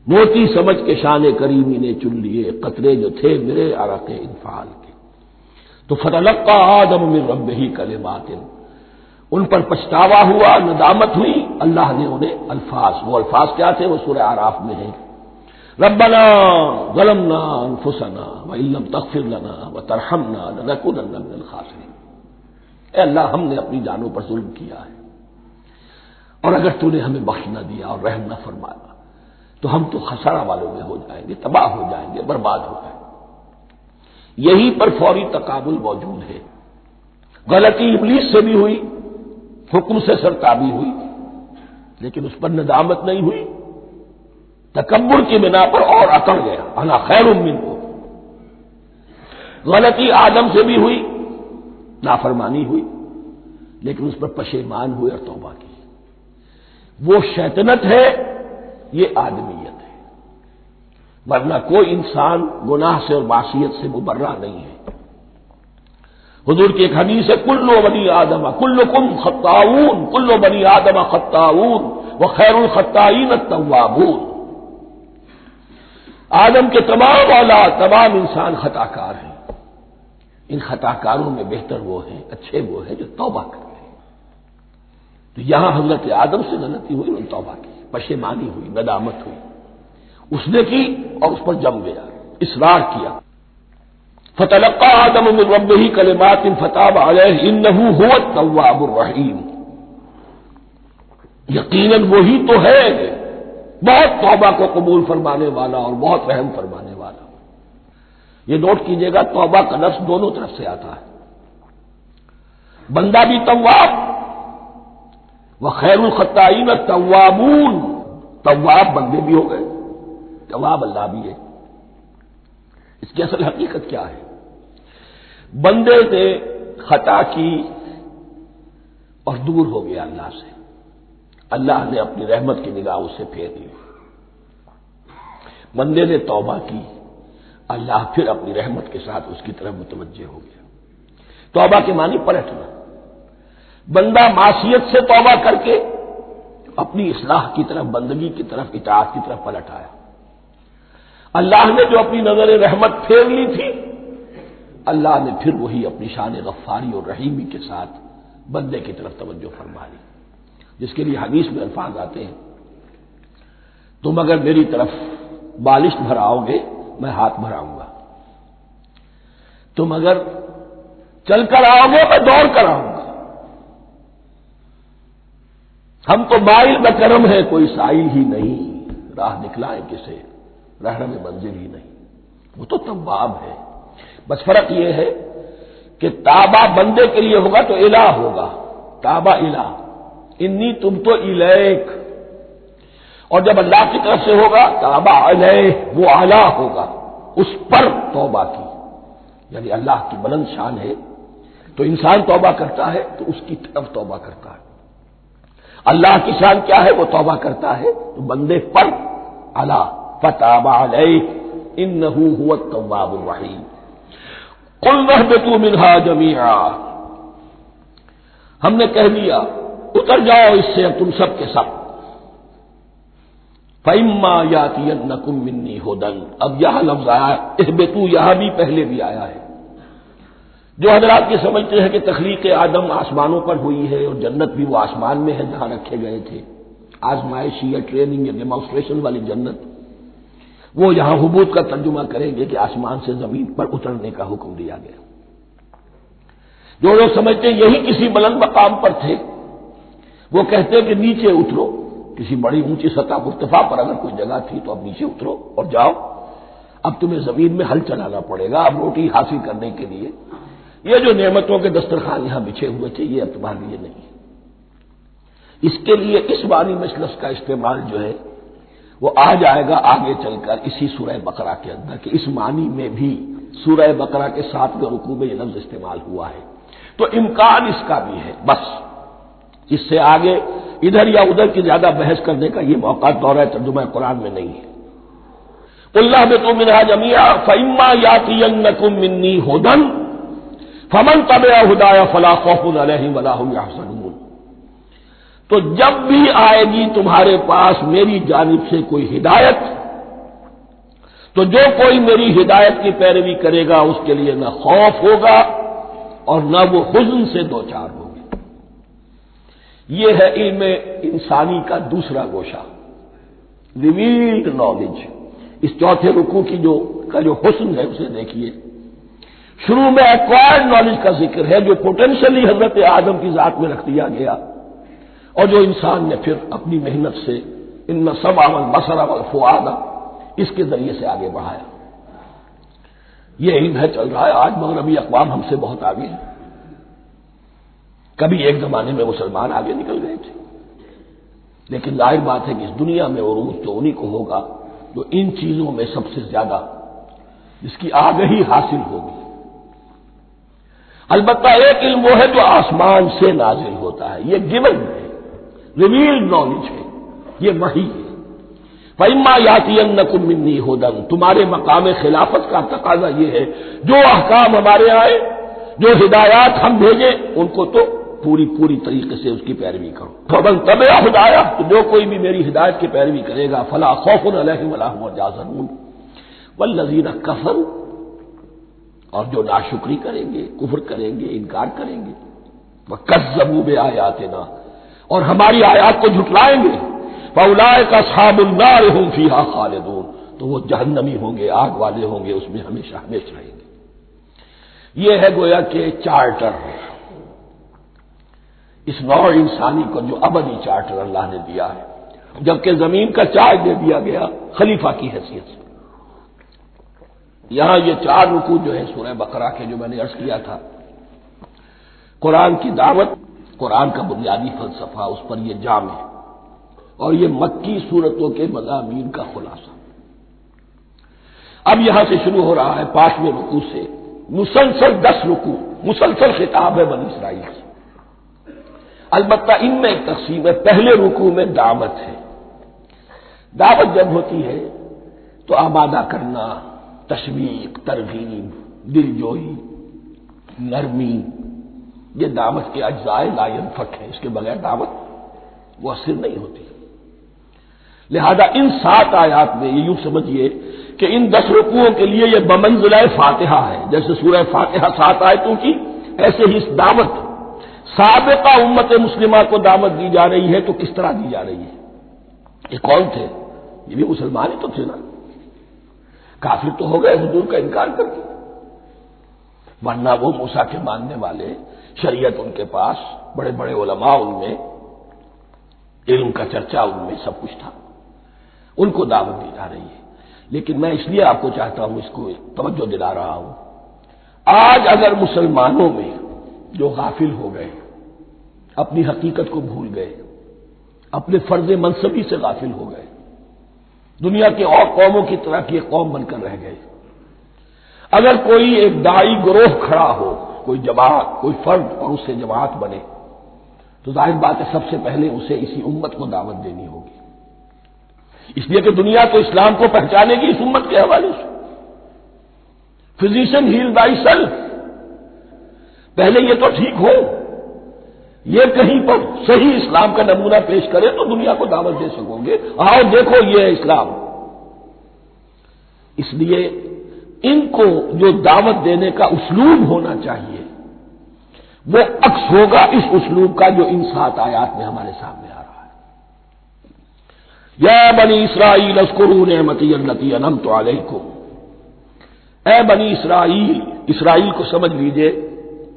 A: موتی سمجھ کے شان کریمی نے چن لیے، قطرے جو تھے میرے عرق انفعال کے. تو فتلقى آدم من ربه کلمات، ان پر پچھتاوا ہوا، ندامت ہوئی. اللہ نے انہیں الفاظ، وہ الفاظ کیا تھے؟ وہ سورہ اعراف میں ہیں. ربنا ظلمنا انفسنا وان لم تغفر لنا وترحمنا لنكونن من الخاسرین. اے اللہ، ہم نے اپنی جانوں پر ظلم کیا ہے، اور اگر تو نے ہمیں بخش نہ دیا اور رحم نہ فرمایا تو ہم تو خسارہ والوں میں ہو جائیں گے، تباہ ہو جائیں گے، برباد ہو جائیں گے. یہی پر فوری تقابل موجود ہے. غلطی ابلیس سے بھی ہوئی، حکم سے سرتابی ہوئی، لیکن اس پر ندامت نہیں ہوئی، تکبر کی بنا پر اور اکڑ گیا، انا خیر منہ. غلطی آدم سے بھی ہوئی، نافرمانی ہوئی، لیکن اس پر پشیمان ہوئے اور توبہ کی. وہ شیطنت ہے، یہ آدمیت ہے، ورنہ کوئی انسان گناہ سے اور معصیت سے مبرہ نہیں ہے. حضور کی ایک حدیث ہے، کل بنی آدم کلکم خطاؤون، کل بنی آدم خطاؤون وخیر الخطائین التوابون. آدم کے تمام اولاد، تمام انسان خطا کار ہیں، ان خطا کاروں میں بہتر وہ ہیں، اچھے وہ ہیں جو توبہ کرتے ہیں. تو یہاں حضرت آدم سے غلطی ہوئی، انہوں نے توبہ کی، پشیمانی ہوئی، ندامت ہوئی، اس نے کی اور اس پر جم گیا. اصرار کیا. فتلقى آدم من ربه كلمات فتاب عليه انه هو التواب الرحیم. یقیناً وہی تو ہے بہت توبہ کو قبول فرمانے والا اور بہت رحم فرمانے والا. یہ نوٹ کیجئے گا توبہ کا لفظ دونوں طرف سے آتا ہے. بندہ بھی تواب وخیر الخطائین التوابون. تواب بندے بھی ہو گئے، تواب اللہ بھی ہے. اس کی اصل حقیقت کیا ہے؟ بندے نے خطا کی اور دور ہو گیا اللہ سے. اللہ نے اپنی رحمت کی نگاہ اس سے پھیر لی. بندے نے توبہ کی، اللہ پھر اپنی رحمت کے ساتھ اس کی طرف متوجہ ہو گیا. توبہ کے معنی پلٹنا. بندہ معصیت سے توبہ کر کے اپنی اصلاح کی طرف، بندگی کی طرف، اطاعت کی طرف پلٹ آیا. اللہ نے جو اپنی نظر رحمت پھیر لی تھی، اللہ نے پھر وہی اپنی شان غفاری اور رحیمی کے ساتھ بندے کی طرف توجہ فرما لی. جس کے لیے حدیث میں الفاظ آتے ہیں، تم اگر میری طرف بالشت بھراؤ گے میں ہاتھ بھراؤں گا، تم اگر چل کر آؤ گے میں دوڑ کر آؤں گا. ہم تو مائل بکرم ہے کوئی سائل ہی نہیں، راہ دکھلائے کسے رہنم منزل ہی نہیں. وہ تو تواب ہے. بس فرق یہ ہے کہ تابہ بندے کے لیے ہوگا تو الہ ہوگا، تابہ الہ، انی تم تو الیک. اور جب اللہ کی طرف سے ہوگا تابہ علیہ، وہ اعلیٰ ہوگا، اس پر توبہ کی. یعنی اللہ کی بلند شان ہے تو انسان توبہ کرتا ہے تو اس کی طرف توبہ کرتا ہے. اللہ کی شان کیا ہے؟ وہ توبہ کرتا ہے تو بندے پر اعلیٰ. فتاب علیہ انہ هو التواب الرحیم. قلنا اهبطوا منها جميعا. ہم نے کہہ دیا اتر جاؤ اس سے اب تم سب کے سب. فَإِمَّا يَأْتِيَنَّكُم مِّنِّي هُدًى. اب یہاں لفظ آیا اہبطوا، یہاں بھی پہلے بھی آیا ہے. جو حضرات یہ سمجھتے ہیں کہ تخلیق آدم آسمانوں پر ہوئی ہے اور جنت بھی وہ آسمان میں ہے جہاں رکھے گئے تھے، آزمائشی یا ٹریننگ یا ڈیمانسٹریشن والی جنت، وہ یہاں حبوط کا ترجمہ کریں گے کہ آسمان سے زمین پر اترنے کا حکم دیا گیا. جو لوگ سمجھتے ہیں یہی کسی بلند مقام پر تھے، وہ کہتے ہیں کہ نیچے اترو، کسی بڑی اونچی سطح مرتفع پر اگر کوئی جگہ تھی تو اب نیچے اترو اور جاؤ، اب تمہیں زمین میں ہل چلانا پڑے گا اب روٹی حاصل کرنے کے لیے. یہ جو نعمتوں کے دسترخوان یہاں بچھے ہوئے تھے یہ اب تمہارے لیے نہیں. اس کے لیے اس بانی مجلس کا استعمال جو ہے وہ آ جائے گا آگے چل کر اسی سورہ بقرہ کے اندر کہ اس معنی میں بھی سورہ بقرہ کے 7ویں رکوع میں یہ لفظ استعمال ہوا ہے. تو امکان اس کا بھی ہے. بس اس سے آگے ادھر یا ادھر کی زیادہ بحث کرنے کا یہ موقع دورہ ترجمہ قرآن میں نہیں ہے. قُلْ اهْبِطُوا مِنْهَا جَمِيعًا فَإِمَّا يَأْتِيَنَّكُم مِّنِّي هُدًى فَمَن تَبِعَ هُدَايَ فَلَا خَوْفٌ عَلَيْهِمْ وَلَا هُمْ يَحْزَنُونَ. تو جب بھی آئے گی تمہارے پاس میری جانب سے کوئی ہدایت تو جو کوئی میری ہدایت کی پیروی کرے گا اس کے لیے نہ خوف ہوگا اور نہ وہ حزن سے دوچار ہوگا. یہ ہے علم انسانی کا دوسرا گوشہ، ریویلڈ نالج. اس چوتھے رکوع کی کا جو حسن ہے اسے دیکھیے. شروع میں ایکوائرڈ نالج کا ذکر ہے جو پوٹینشلی حضرت آدم کی ذات میں رکھ دیا گیا اور جو انسان نے پھر اپنی محنت سے ان السمع والبصر والفؤاد اس کے ذریعے سے آگے بڑھایا. یہ علم ہے چل رہا ہے. آج مغربی اقوام ہم سے بہت آگے ہیں. کبھی ایک زمانے میں مسلمان آگے نکل گئے تھے، لیکن ظاہر بات ہے کہ اس دنیا میں عروج تو انہی کو ہوگا جو ان چیزوں میں سب سے زیادہ جس کی آگہی حاصل ہوگی. البتہ ایک علم وہ ہے جو آسمان سے نازل ہوتا ہے، یہ گیون ہے، ریویلڈ نالج ہے، یہ وحی ہے. فَإِمَّا يَأْتِيَنَّكُم مِّنِّي هُدًى. تمہارے مقام خلافت کا تقاضا یہ ہے جو احکام ہمارے آئے، جو ہدایات ہم بھیجیں ان کو تو پوری طریقے سے اس کی پیروی کرو. فَمَن تَبِعَ هُدَايَ. تو جو کوئی بھی میری ہدایت کی پیروی کرے گا فَلَا خَوْفٌ عَلَيْهِمْ وَلَا هُمْ يَحْزَنُونَ. وَالَّذِينَ كَفَرُوا. اور جو ناشکری کریں گے، کفر کریں گے، انکار کریں گے، وَكَذَّبُوا بِآيَاتِنَا. اور ہماری آیات کو جھٹلائیں گے، فَأُولَٰئِكَ أَصْحَابُ النَّارِ هُمْ فِيهَا خَالِدُونَ. تو وہ جہنمی ہوں گے، آگ والے ہوں گے، اس میں ہمیشہ ہمیشہ رہیں گے۔ یہ ہے گویا کہ چارٹر، اس نوع انسانی کو جو ابدی چارٹر اللہ نے دیا ہے، جبکہ زمین کا چارج دے دیا گیا خلیفہ کی حیثیت سے۔ یہاں یہ 4 رکوع جو ہے سورہ بقرہ کے، جو میں نے عرض کیا تھا، قرآن کی دعوت، قرآن کا بنیادی فلسفہ، اس پر یہ جام ہے، اور یہ مکی صورتوں کے مضامین کا خلاصہ۔ اب یہاں سے شروع ہو رہا ہے 5ویں رکوع سے مسلسل 10 رکوع، مسلسل خطاب ہے بنی اسرائیل سے۔ البتہ ان میں ایک تقسیم ہے، پہلے رکوع میں دعوت ہے۔ دعوت جب ہوتی ہے تو آمادہ کرنا، تشویق، ترغیب، دلجوئی، نرمی، یہ دعوت کے اجزاء لا ينفک ہیں، اس کے بغیر دعوت مؤثر نہیں ہوتی۔ لہذا ان 7 آیات میں یہ یوں سمجھیے کہ ان 10 رکوعوں کے لیے یہ بمنزلہ فاتحہ ہے، جیسے سورہ فاتحہ 7 آیتوں کی، ایسے ہی اس دعوت سابقہ امت مسلمہ کو دعوت دی جا رہی ہے۔ تو کس طرح دی جا رہی ہے؟ یہ کون تھے؟ یہ بھی مسلمان ہی تو تھے نا، کافر تو ہو گئے حضور کا انکار کر کے، ورنہ وہ موسیٰ کے ماننے والے، شریعت ان کے پاس، بڑے بڑے علماء ان میں، علم کا چرچا ان میں، سب کچھ تھا، ان کو دعوت دی جا رہی ہے۔ لیکن میں اس لیے آپ کو چاہتا ہوں، اس کو توجہ دلا رہا ہوں، آج اگر مسلمانوں میں جو غافل ہو گئے، اپنی حقیقت کو بھول گئے، اپنے فرض منصبی سے غافل ہو گئے، دنیا کے اور قوموں کی طرح کی ایک قوم بن کر رہ گئے، اگر کوئی ایک داعی گروہ کھڑا ہو، کوئی جماعت، کوئی فرد، اور اس سے جماعت بنے، تو ظاہر بات ہے سب سے پہلے اسے اسی امت کو دعوت دینی ہوگی، اس لیے کہ دنیا تو اسلام کو پہچانے گی اس امت کے حوالے سے۔ فزیشین ہیل بائی سیلف، پہلے یہ تو ٹھیک ہو، یہ کہیں پر صحیح اسلام کا نمونہ پیش کرے تو دنیا کو دعوت دے سکو گے، آؤ دیکھو یہ ہے اسلام۔ اس لیے ان کو جو دعوت دینے کا اسلوب ہونا چاہیے وہ عکس ہوگا اس اسلوب کا جو ان 7 آیات میں ہمارے سامنے آ رہا ہے۔ یا بنی اسرائیل اذکروا نعمتی التی انعمت علیکم، اے بنی اسرائیل، اسرائیل کو سمجھ لیجئے،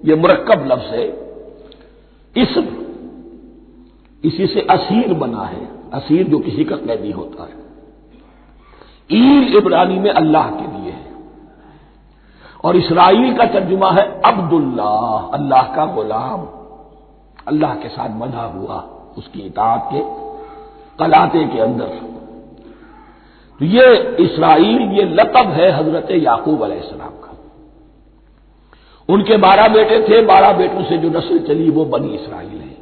A: یہ مرکب لفظ ہے، اسم، اسی سے اسیر بنا ہے، اسیر جو کسی کا قیدی ہوتا ہے۔ ایل عبرانی میں اللہ کے لیے ہے، اور اسرائیل کا ترجمہ ہے عبداللہ، اللہ کا غلام، اللہ کے ساتھ بندھا ہوا، اس کی اطاعت کے قلاتے کے اندر۔ تو یہ اسرائیل، یہ لقب ہے حضرت یعقوب علیہ السلام کا۔ ان کے 12 بیٹے تھے، 12 بیٹوں سے جو نسل چلی وہ بنی اسرائیل ہے،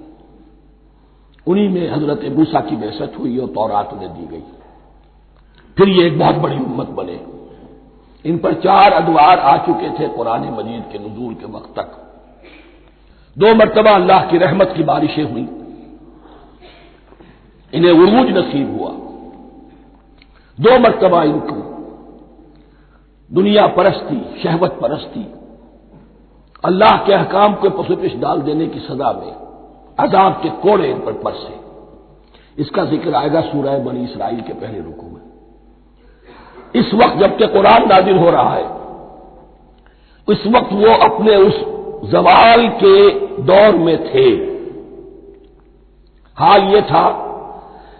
A: انہی میں حضرت موسیٰ کی بعثت ہوئی اور تورات انہیں دی گئی، پھر یہ ایک بہت بڑی امت بنے۔ ان پر 4 ادوار آ چکے تھے قرآن مجید کے نزول کے وقت تک۔ 2 مرتبہ اللہ کی رحمت کی بارشیں ہوئیں، انہیں عروج نصیب ہوا، 2 مرتبہ ان کو دنیا پرستی، شہوت پرستی، اللہ کے احکام کو پسپش ڈال دینے کی سزا میں عذاب کے کوڑے ان پر برسے۔ اس کا ذکر آئے گا سورہ بنی اسرائیل کے پہلے رکوع میں۔ اس وقت جبکہ قرآن نازل ہو رہا ہے، اس وقت وہ اپنے اس زوال کے دور میں تھے۔ حال یہ تھا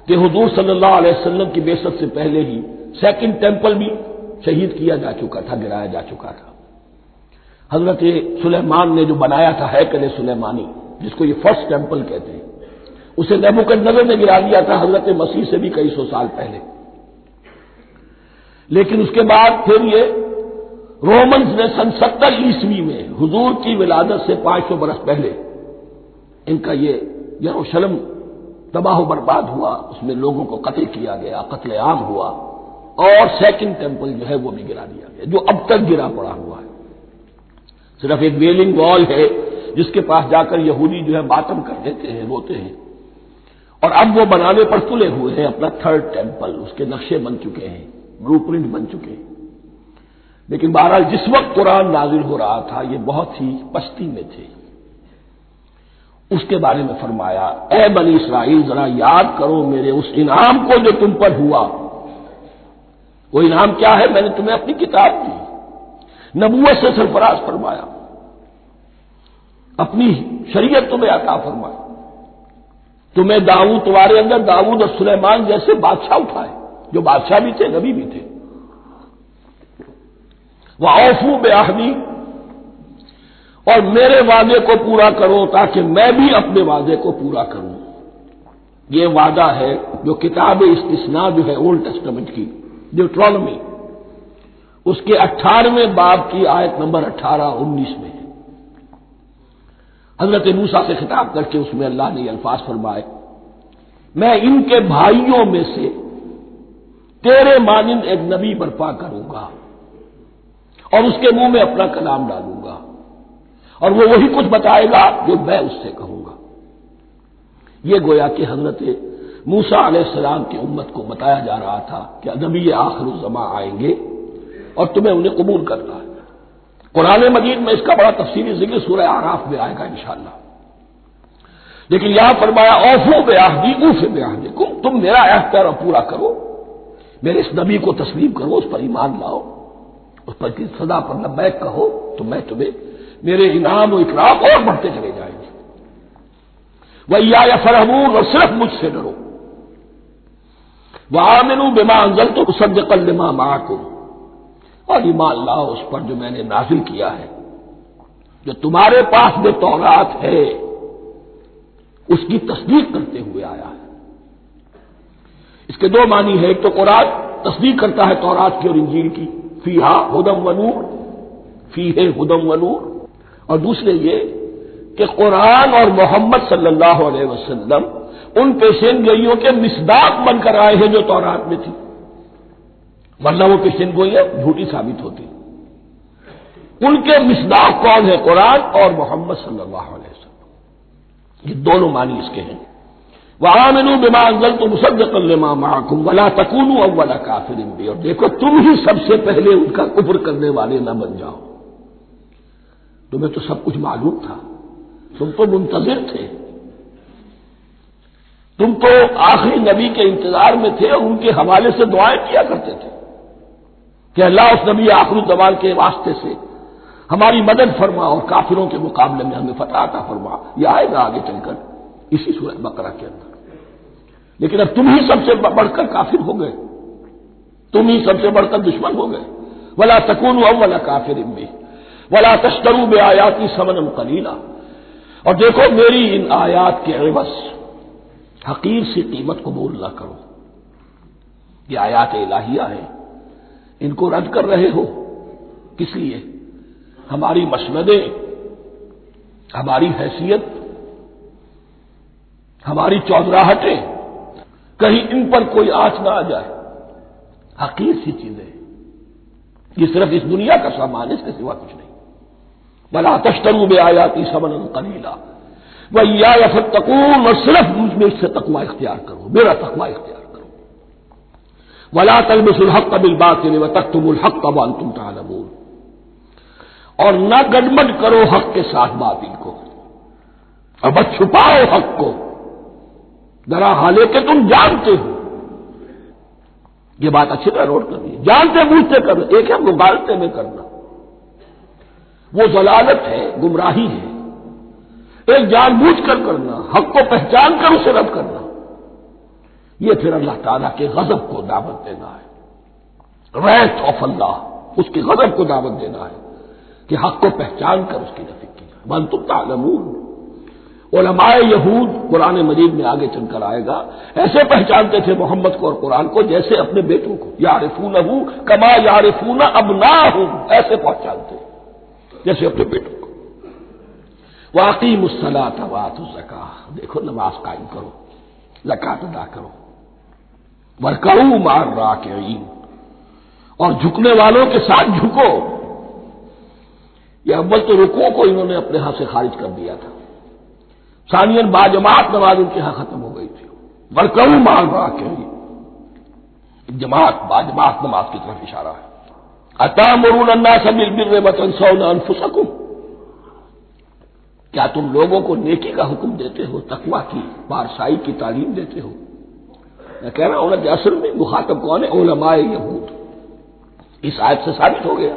A: کہ حضور صلی اللہ علیہ وسلم کی بعثت سے پہلے ہی 2nd ٹیمپل بھی شہید کیا جا چکا تھا، گرایا جا چکا تھا۔ حضرت سلیمان نے جو بنایا تھا ہیکل سلیمانی، جس کو یہ 1st ٹیمپل کہتے ہیں، اسے نیبوکدنیزر نے گرا دیا تھا حضرت مسیح سے بھی کئی سو سال پہلے۔ لیکن اس کے بعد پھر یہ رومنز نے سن 70 عیسوی میں حضور کی ولادت سے 500 برس پہلے ان کا یہ یروشلم تباہ و برباد ہوا، اس میں لوگوں کو قتل کیا گیا، قتل عام ہوا، اور 2nd ٹیمپل جو ہے وہ بھی گرا دیا گیا، جو اب تک گرا پڑا ہوا ہے۔ صرف ایک ویلنگ وال ہے جس کے پاس جا کر یہودی جو ہے ماتم کر دیتے ہیں، روتے ہیں، اور اب وہ بنانے پر تلے ہوئے ہیں اپنا 3rd ٹیمپل، اس کے نقشے بن چکے ہیں، بلو پرنٹ بن چکے ہیں۔ لیکن بہرحال جس وقت قرآن نازل ہو رہا تھا یہ بہت ہی پستی میں تھے۔ اس کے بارے میں فرمایا، اے بنی اسرائیل ذرا یاد کرو میرے اس انعام کو جو تم پر ہوا، وہ انعام کیا ہے؟ میں نے تمہیں اپنی کتاب دی، نبوت سے سرفراز فرمایا، اپنی شریعت تمہیں عطا فرمائی، تمہیں داؤد، تمہارے اندر داؤد اور سلیمان جیسے بادشاہ اٹھائے جو بادشاہ بھی تھے، نبی بھی تھے۔ وَأَوْفُوا بِعَهْدِي، اور میرے وعدے کو پورا کرو تاکہ میں بھی اپنے وعدے کو پورا کروں۔ یہ وعدہ ہے جو کتاب استثناء جو ہے اولڈ ٹیسٹمنٹ کی، ڈیوٹرانومی، اس کے 18ویں باب کی آیت نمبر 18-19 میں ہے۔ حضرت موسیٰ سے خطاب کر کے اس میں اللہ نے یہ الفاظ فرمائے، میں ان کے بھائیوں میں سے تیرے مانند ایک نبی برپا کروں گا اور اس کے منہ میں اپنا کلام ڈالوں گا، اور وہ وہی کچھ بتائے گا جو میں اس سے کہوں گا۔ یہ گویا کہ حضرت موسیٰ علیہ السلام کی امت کو بتایا جا رہا تھا کہ نبی آخر الزماں آئیں گے اور تمہیں انہیں قبول کرنا ہے۔ قرآن مجید میں اس کا بڑا تفصیلی ذکر سورہ اعراف میں آئے گا انشاءاللہ، لیکن یہاں فرمایا اوفوا بعہدی اوف بعہدکم، تم میرا عہد پیرا پورا کرو، میرے اس نبی کو تسلیم کرو، اس پر ایمان لاؤ، اس پر کی صدا پر لبیک کہو، تو میں تمہیں میرے انعام و اکرام اور بڑھتے چلے جائیں گے۔ وَإِيَّايَ فَارْهَبُونِ، اور صرف مجھ سے ڈرو۔ وَآمِنُوا بِمَا أَنزَلْتُ مُصَدِّقًا لِمَا مَعَكُمْ، اور ایمان لاؤ اس پر جو میں نے نازل کیا ہے، جو تمہارے پاس جو تورات ہے اس کی تصدیق کرتے ہوئے آیا ہے۔ اس کے دو معنی ہے، ایک تو قرآن تصدیق کرتا ہے تورات کی اور انجیل کی، فیہا ھدی ونور، فیہ ھدی ونور، اور دوسرے یہ کہ قرآن اور محمد صلی اللہ علیہ وسلم ان پیشین گوئیوں کے مصداق بن کر آئے ہیں جو تورات میں تھی، ورنہ وہ پیشین گوئیاں جھوٹی ثابت ہوتی۔ ان کے مصداق کون ہے؟ قرآن اور محمد صلی اللہ علیہ وسلم، یہ دونوں معنی اس کے ہیں۔ وَآمِنُوا بِمَا أَنزَلْتُ مُصَدِّقًا لِمَا مَعَكُمْ وَلَا تَكُونُوا أَوَّلَ كَافِرٍ بِهِ، اور دیکھو تم ہی سب سے پہلے ان کا کفر کرنے والے نہ بن جاؤ۔ تمہیں تو سب کچھ معلوم تھا، تم تو منتظر تھے، تم تو آخری نبی کے انتظار میں تھے اور ان کے حوالے سے دعائیں کیا کرتے تھے کہ اللہ اس نبی آخر الزمان کے واسطے سے ہماری مدد فرما اور کافروں کے مقابلے میں ہمیں فتح عطا فرما۔ یہ آئے گا آگے چل کر اسی سورہ بقرہ کے اندر۔ لیکن اب تم ہی سب سے بڑھ کر کافر ہو گئے، تم ہی سب سے بڑھ کر دشمن ہو گئے۔ وَلَا تَكُونُوا أَوَّلَ كَافِرٍ بِهِ وَلَا تَشْتَرُوا بِآيَاتِي ثَمَنًا قَلِيلًا، اور دیکھو میری ان آیات کے عوض حقیر سی قیمت قبول نہ کرو۔ یہ آیات الہیہ ہیں، ان کو رد کر رہے ہو کس لیے؟ ہماری مسندیں، ہماری حیثیت، ہماری چودراہٹیں، کہیں ان پر کوئی آنچ نہ آ جائے۔ حقیر سی چیزیں، یہ صرف اس دنیا کا سامان، اس کے سوا کچھ نہیں۔ وَلَا تَشْتَرُوا بِآيَاتِي ثَمَنًا قَلِيلًا وَإِيَّايَ فَاتَّقُونِ، اور صرف مجھ میں اس سے تقوی اختیار کرو، میرا تقوی اختیار کرو۔ وَلَا تَلْبِسُوا الْحَقَّ بِالْبَاطِلِ وَتَكْتُمُوا الْحَقَّ وَأَنْتُمْ تَعْلَمُونَ، اور نہ گڑبڑ کرو حق کے ساتھ باطل کو، اور بس چھپاؤ حق کو، ذرا حالے کہ تم جانتے ہو۔ یہ بات اچھی طرح نوٹ کرنی ہے، جانتے بوجھتے کرنا، ایک ہے مغالطے میں کرنا، وہ ضلالت ہے، گمراہی ہے۔ ایک جان بوجھ کر کرنا، حق کو پہچان کر اسے رد کرنا، یہ پھر اللہ تعالیٰ کے غضب کو دعوت دینا ہے، wrath of اللہ، اس کے غضب کو دعوت دینا ہے کہ حق کو پہچان کر اس کی نفی کی جائے۔ وَأَنْتُمْ تَعْلَمُونَ، علماء یہود قرآن مجید میں آگے چل کر آئے گا، ایسے پہچانتے تھے محمد کو اور قرآن کو جیسے اپنے بیٹوں کو، یعرفونہ کما یعرفون ابناہم، ایسے پہچانتے جیسے اپنے بیٹوں کو۔ وَأَقِیمُوا الصَّلَاةَ وَآتُوا الزَّکَاۃَ، دیکھو نماز قائم کرو، زکوٰۃ ادا کرو۔ وَارْكَعُوا مَعَ الرَّاكِعِينَ، اور جھکنے والوں کے ساتھ جھکو۔ یہ اول تو رکوع کو انہوں نے اپنے ہاں سے خارج کر دیا تھا، ثانیاً باجماعت نماز ان کے ہاں ختم ہو گئی تھی۔ وَارْكَعُوا مَعَ الرَّاكِعِينَ، جماعت باجماعت نماز کی طرف اشارہ ہے۔ أَتَأْمُرُونَ النَّاسَ بِالْبِرِّ وَتَنْسَوْنَ أَنفُسَكُمْ، کیا تم لوگوں کو نیکی کا حکم دیتے ہو، تقویٰ کی، پارسائی کی تعلیم دیتے ہو؟ میں کہہ رہا ہوں کہ اصل میں مخاطب کون ہے؟ علماء یہود، اس آیت سے ثابت ہو گیا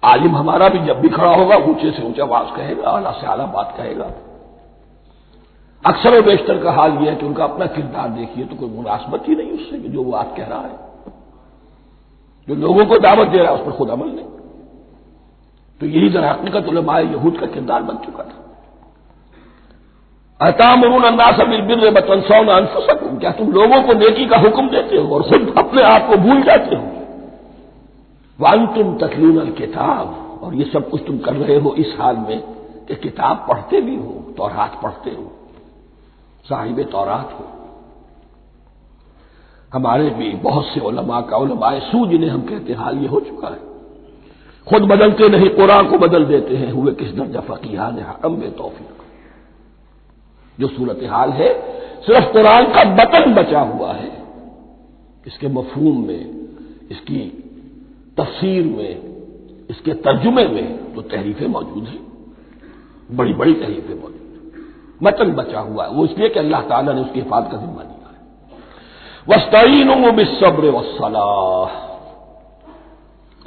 A: عالم ہمارا بھی جب بھی کھڑا ہوگا اونچے سے اونچا آواز کہے گا، اعلیٰ سے اعلیٰ بات کہے گا۔ اکثر و بیشتر کا حال یہ ہے کہ ان کا اپنا کردار دیکھیے تو کوئی مناسبت ہی نہیں اس سے کہ جو وہ بات کہہ رہا ہے، جو لوگوں کو دعوت دے رہا ہے اس پر خود عمل نہیں۔ تو یہی در حقیقت علماء یہود کا کردار بن چکا تھا۔ أَتَأْمُرُونَ النَّاسَ بِالْبِرِّ وَتَنْسَوْنَ أَنفُسَكُمْ، کیا تم لوگوں کو نیکی کا حکم دیتے ہو اور خود اپنے آپ کو بھول جاتے ہو؟ وَأَنْتُمْ تَتْلُونَ الْكِتَابَ، اور یہ سب کچھ تم کر رہے ہو اس حال میں کہ کتاب پڑھتے بھی ہو، تورات پڑھتے ہو، صاحب تورات ہو۔ ہمارے بھی بہت سے علماء کا علماء سو جنہیں ہم کہتے ہیں حال یہ ہو چکا ہے، خود بدلتے نہیں قرآن کو بدل دیتے ہیں، ہوئے کس درجہ فقیہان حرم بے توفیق۔ جو صورتحال ہے صرف قرآن کا بطن بچا ہوا ہے، اس کے مفہوم میں، اس کی تفسیر میں، اس کے ترجمے میں تو تحریفیں موجود ہیں، بڑی بڑی تحریفیں موجود ہیں، متن بچا ہوا ہے، وہ اس لیے کہ اللہ تعالیٰ نے اس کی حفاظت کا ذمہ لیا ہے۔ وَاسْتَعِینُوا بِالصَّبْرِ وَالصَّلَاةِ،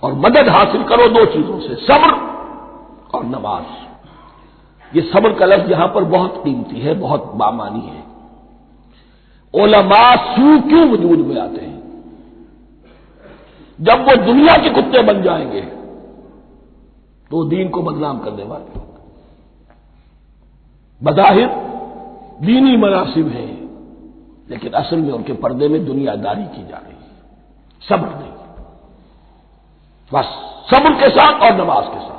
A: اور مدد حاصل کرو دو چیزوں سے، صبر اور نماز۔ یہ صبر کا لفظ یہاں پر بہت قیمتی ہے، بہت بامانی ہے۔ علماء سو کیوں وجود میں آتے ہیں؟ جب وہ دنیا کے کتے بن جائیں گے تو دین کو بدنام کرنے والے ہوں گے۔ بظاہر دینی مناسب ہیں لیکن اصل میں ان کے پردے میں دنیا داری کی جا رہی ہے، صبر نہیں، بس صبر کے ساتھ اور نماز کے ساتھ،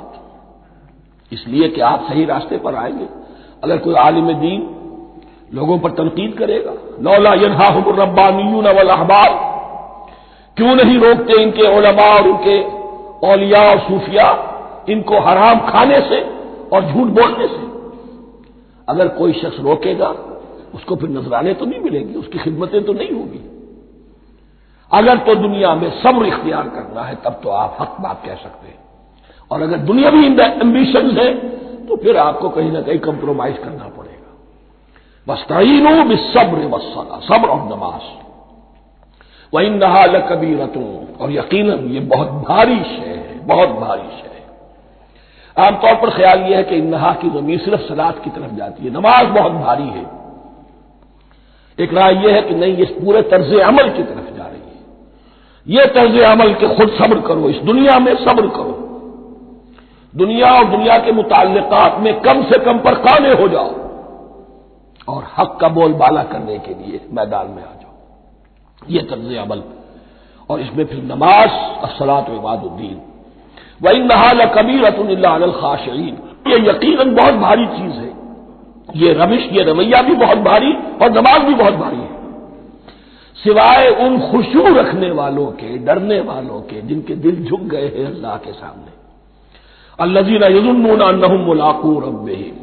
A: اس لیے کہ آپ صحیح راستے پر آئیں گے۔ اگر کوئی عالم دین لوگوں پر تنقید کرے گا، لولا ینہاہم الربانیون والاحبار، کیوں نہیں روکتے ان کے علماء اور ان کے اولیاء اور صوفیاء ان کو حرام کھانے سے اور جھوٹ بولنے سے؟ اگر کوئی شخص روکے گا اس کو پھر نذرانے تو نہیں ملیں گی، اس کی خدمتیں تو نہیں ہوگی۔ اگر تو دنیا میں صبر اختیار کرنا ہے تب تو آپ حق بات کہہ سکتے ہیں، اور اگر دنیاوی ایمبیشنز ہیں تو پھر آپ کو کہیں نہ کہیں کمپرومائز کرنا پڑے گا۔ وَاسْتَعِینُوا بِالصَّبْرِ وَالصَّلَاةِ، صبر اور نماز۔ وَإِنَّهَا لَكَبِیرَةٌ، اور یقیناً یہ بہت بھاری شے ہے، بہت بھاری شے ہے۔ عام طور پر خیال یہ ہے کہ انہا کی ضمیر صرف صلاۃ کی طرف جاتی ہے، نماز بہت بھاری ہے۔ ایک رائے یہ ہے کہ نہیں، یہ پورے طرز عمل کی طرف جا رہی ہے، یہ طرز عمل کہ خود صبر کرو، اس دنیا میں صبر کرو، دنیا اور دنیا کے متعلقات میں کم سے کم پر قانع ہو جاؤ، اور حق کا بول بالا کرنے کے لیے میدان میں آ جاؤ، یہ طرز عمل۔ اور اس میں پھر نماز، الصلاۃ عماد الدین۔ وَإِنَّهَا لَكَبِیرَةٌ إِلَّا عَلَى الْخَاشِعِینَ، یہ یقیناً بہت بھاری چیز ہے، یہ روش، یہ رویہ بھی بہت بھاری اور نماز بھی بہت بھاری ہے، سوائے ان خشوع رکھنے والوں کے، ڈرنے والوں کے جن کے دل جھک گئے ہیں اللہ کے سامنے۔ الذین یظنون انہم ملاقو ربہم،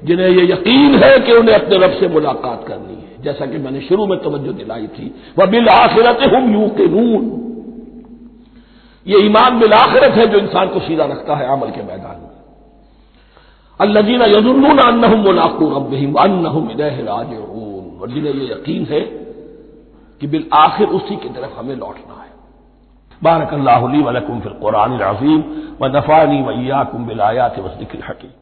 A: جنہیں یہ یقین ہے کہ انہیں اپنے رب سے ملاقات کرنی ہے، جیسا کہ میں نے شروع میں توجہ دلائی تھی، وبالآخرۃ ہم یوقنون، یہ ایمان بالآخرت ہے جو انسان کو سیدھا رکھتا ہے عمل کے میدان میں۔ الذین یظنون انہم ملاقو ربہم وانہم الیہ راجعون، اور جنہیں یہ یقین ہے کہ بالآخر اسی کی طرف ہمیں لوٹنا ہے۔ بارک اللہ لی ولکم فی القرآن العظیم ونفعنی وإیاکم بالآیات والذکر الحکیم۔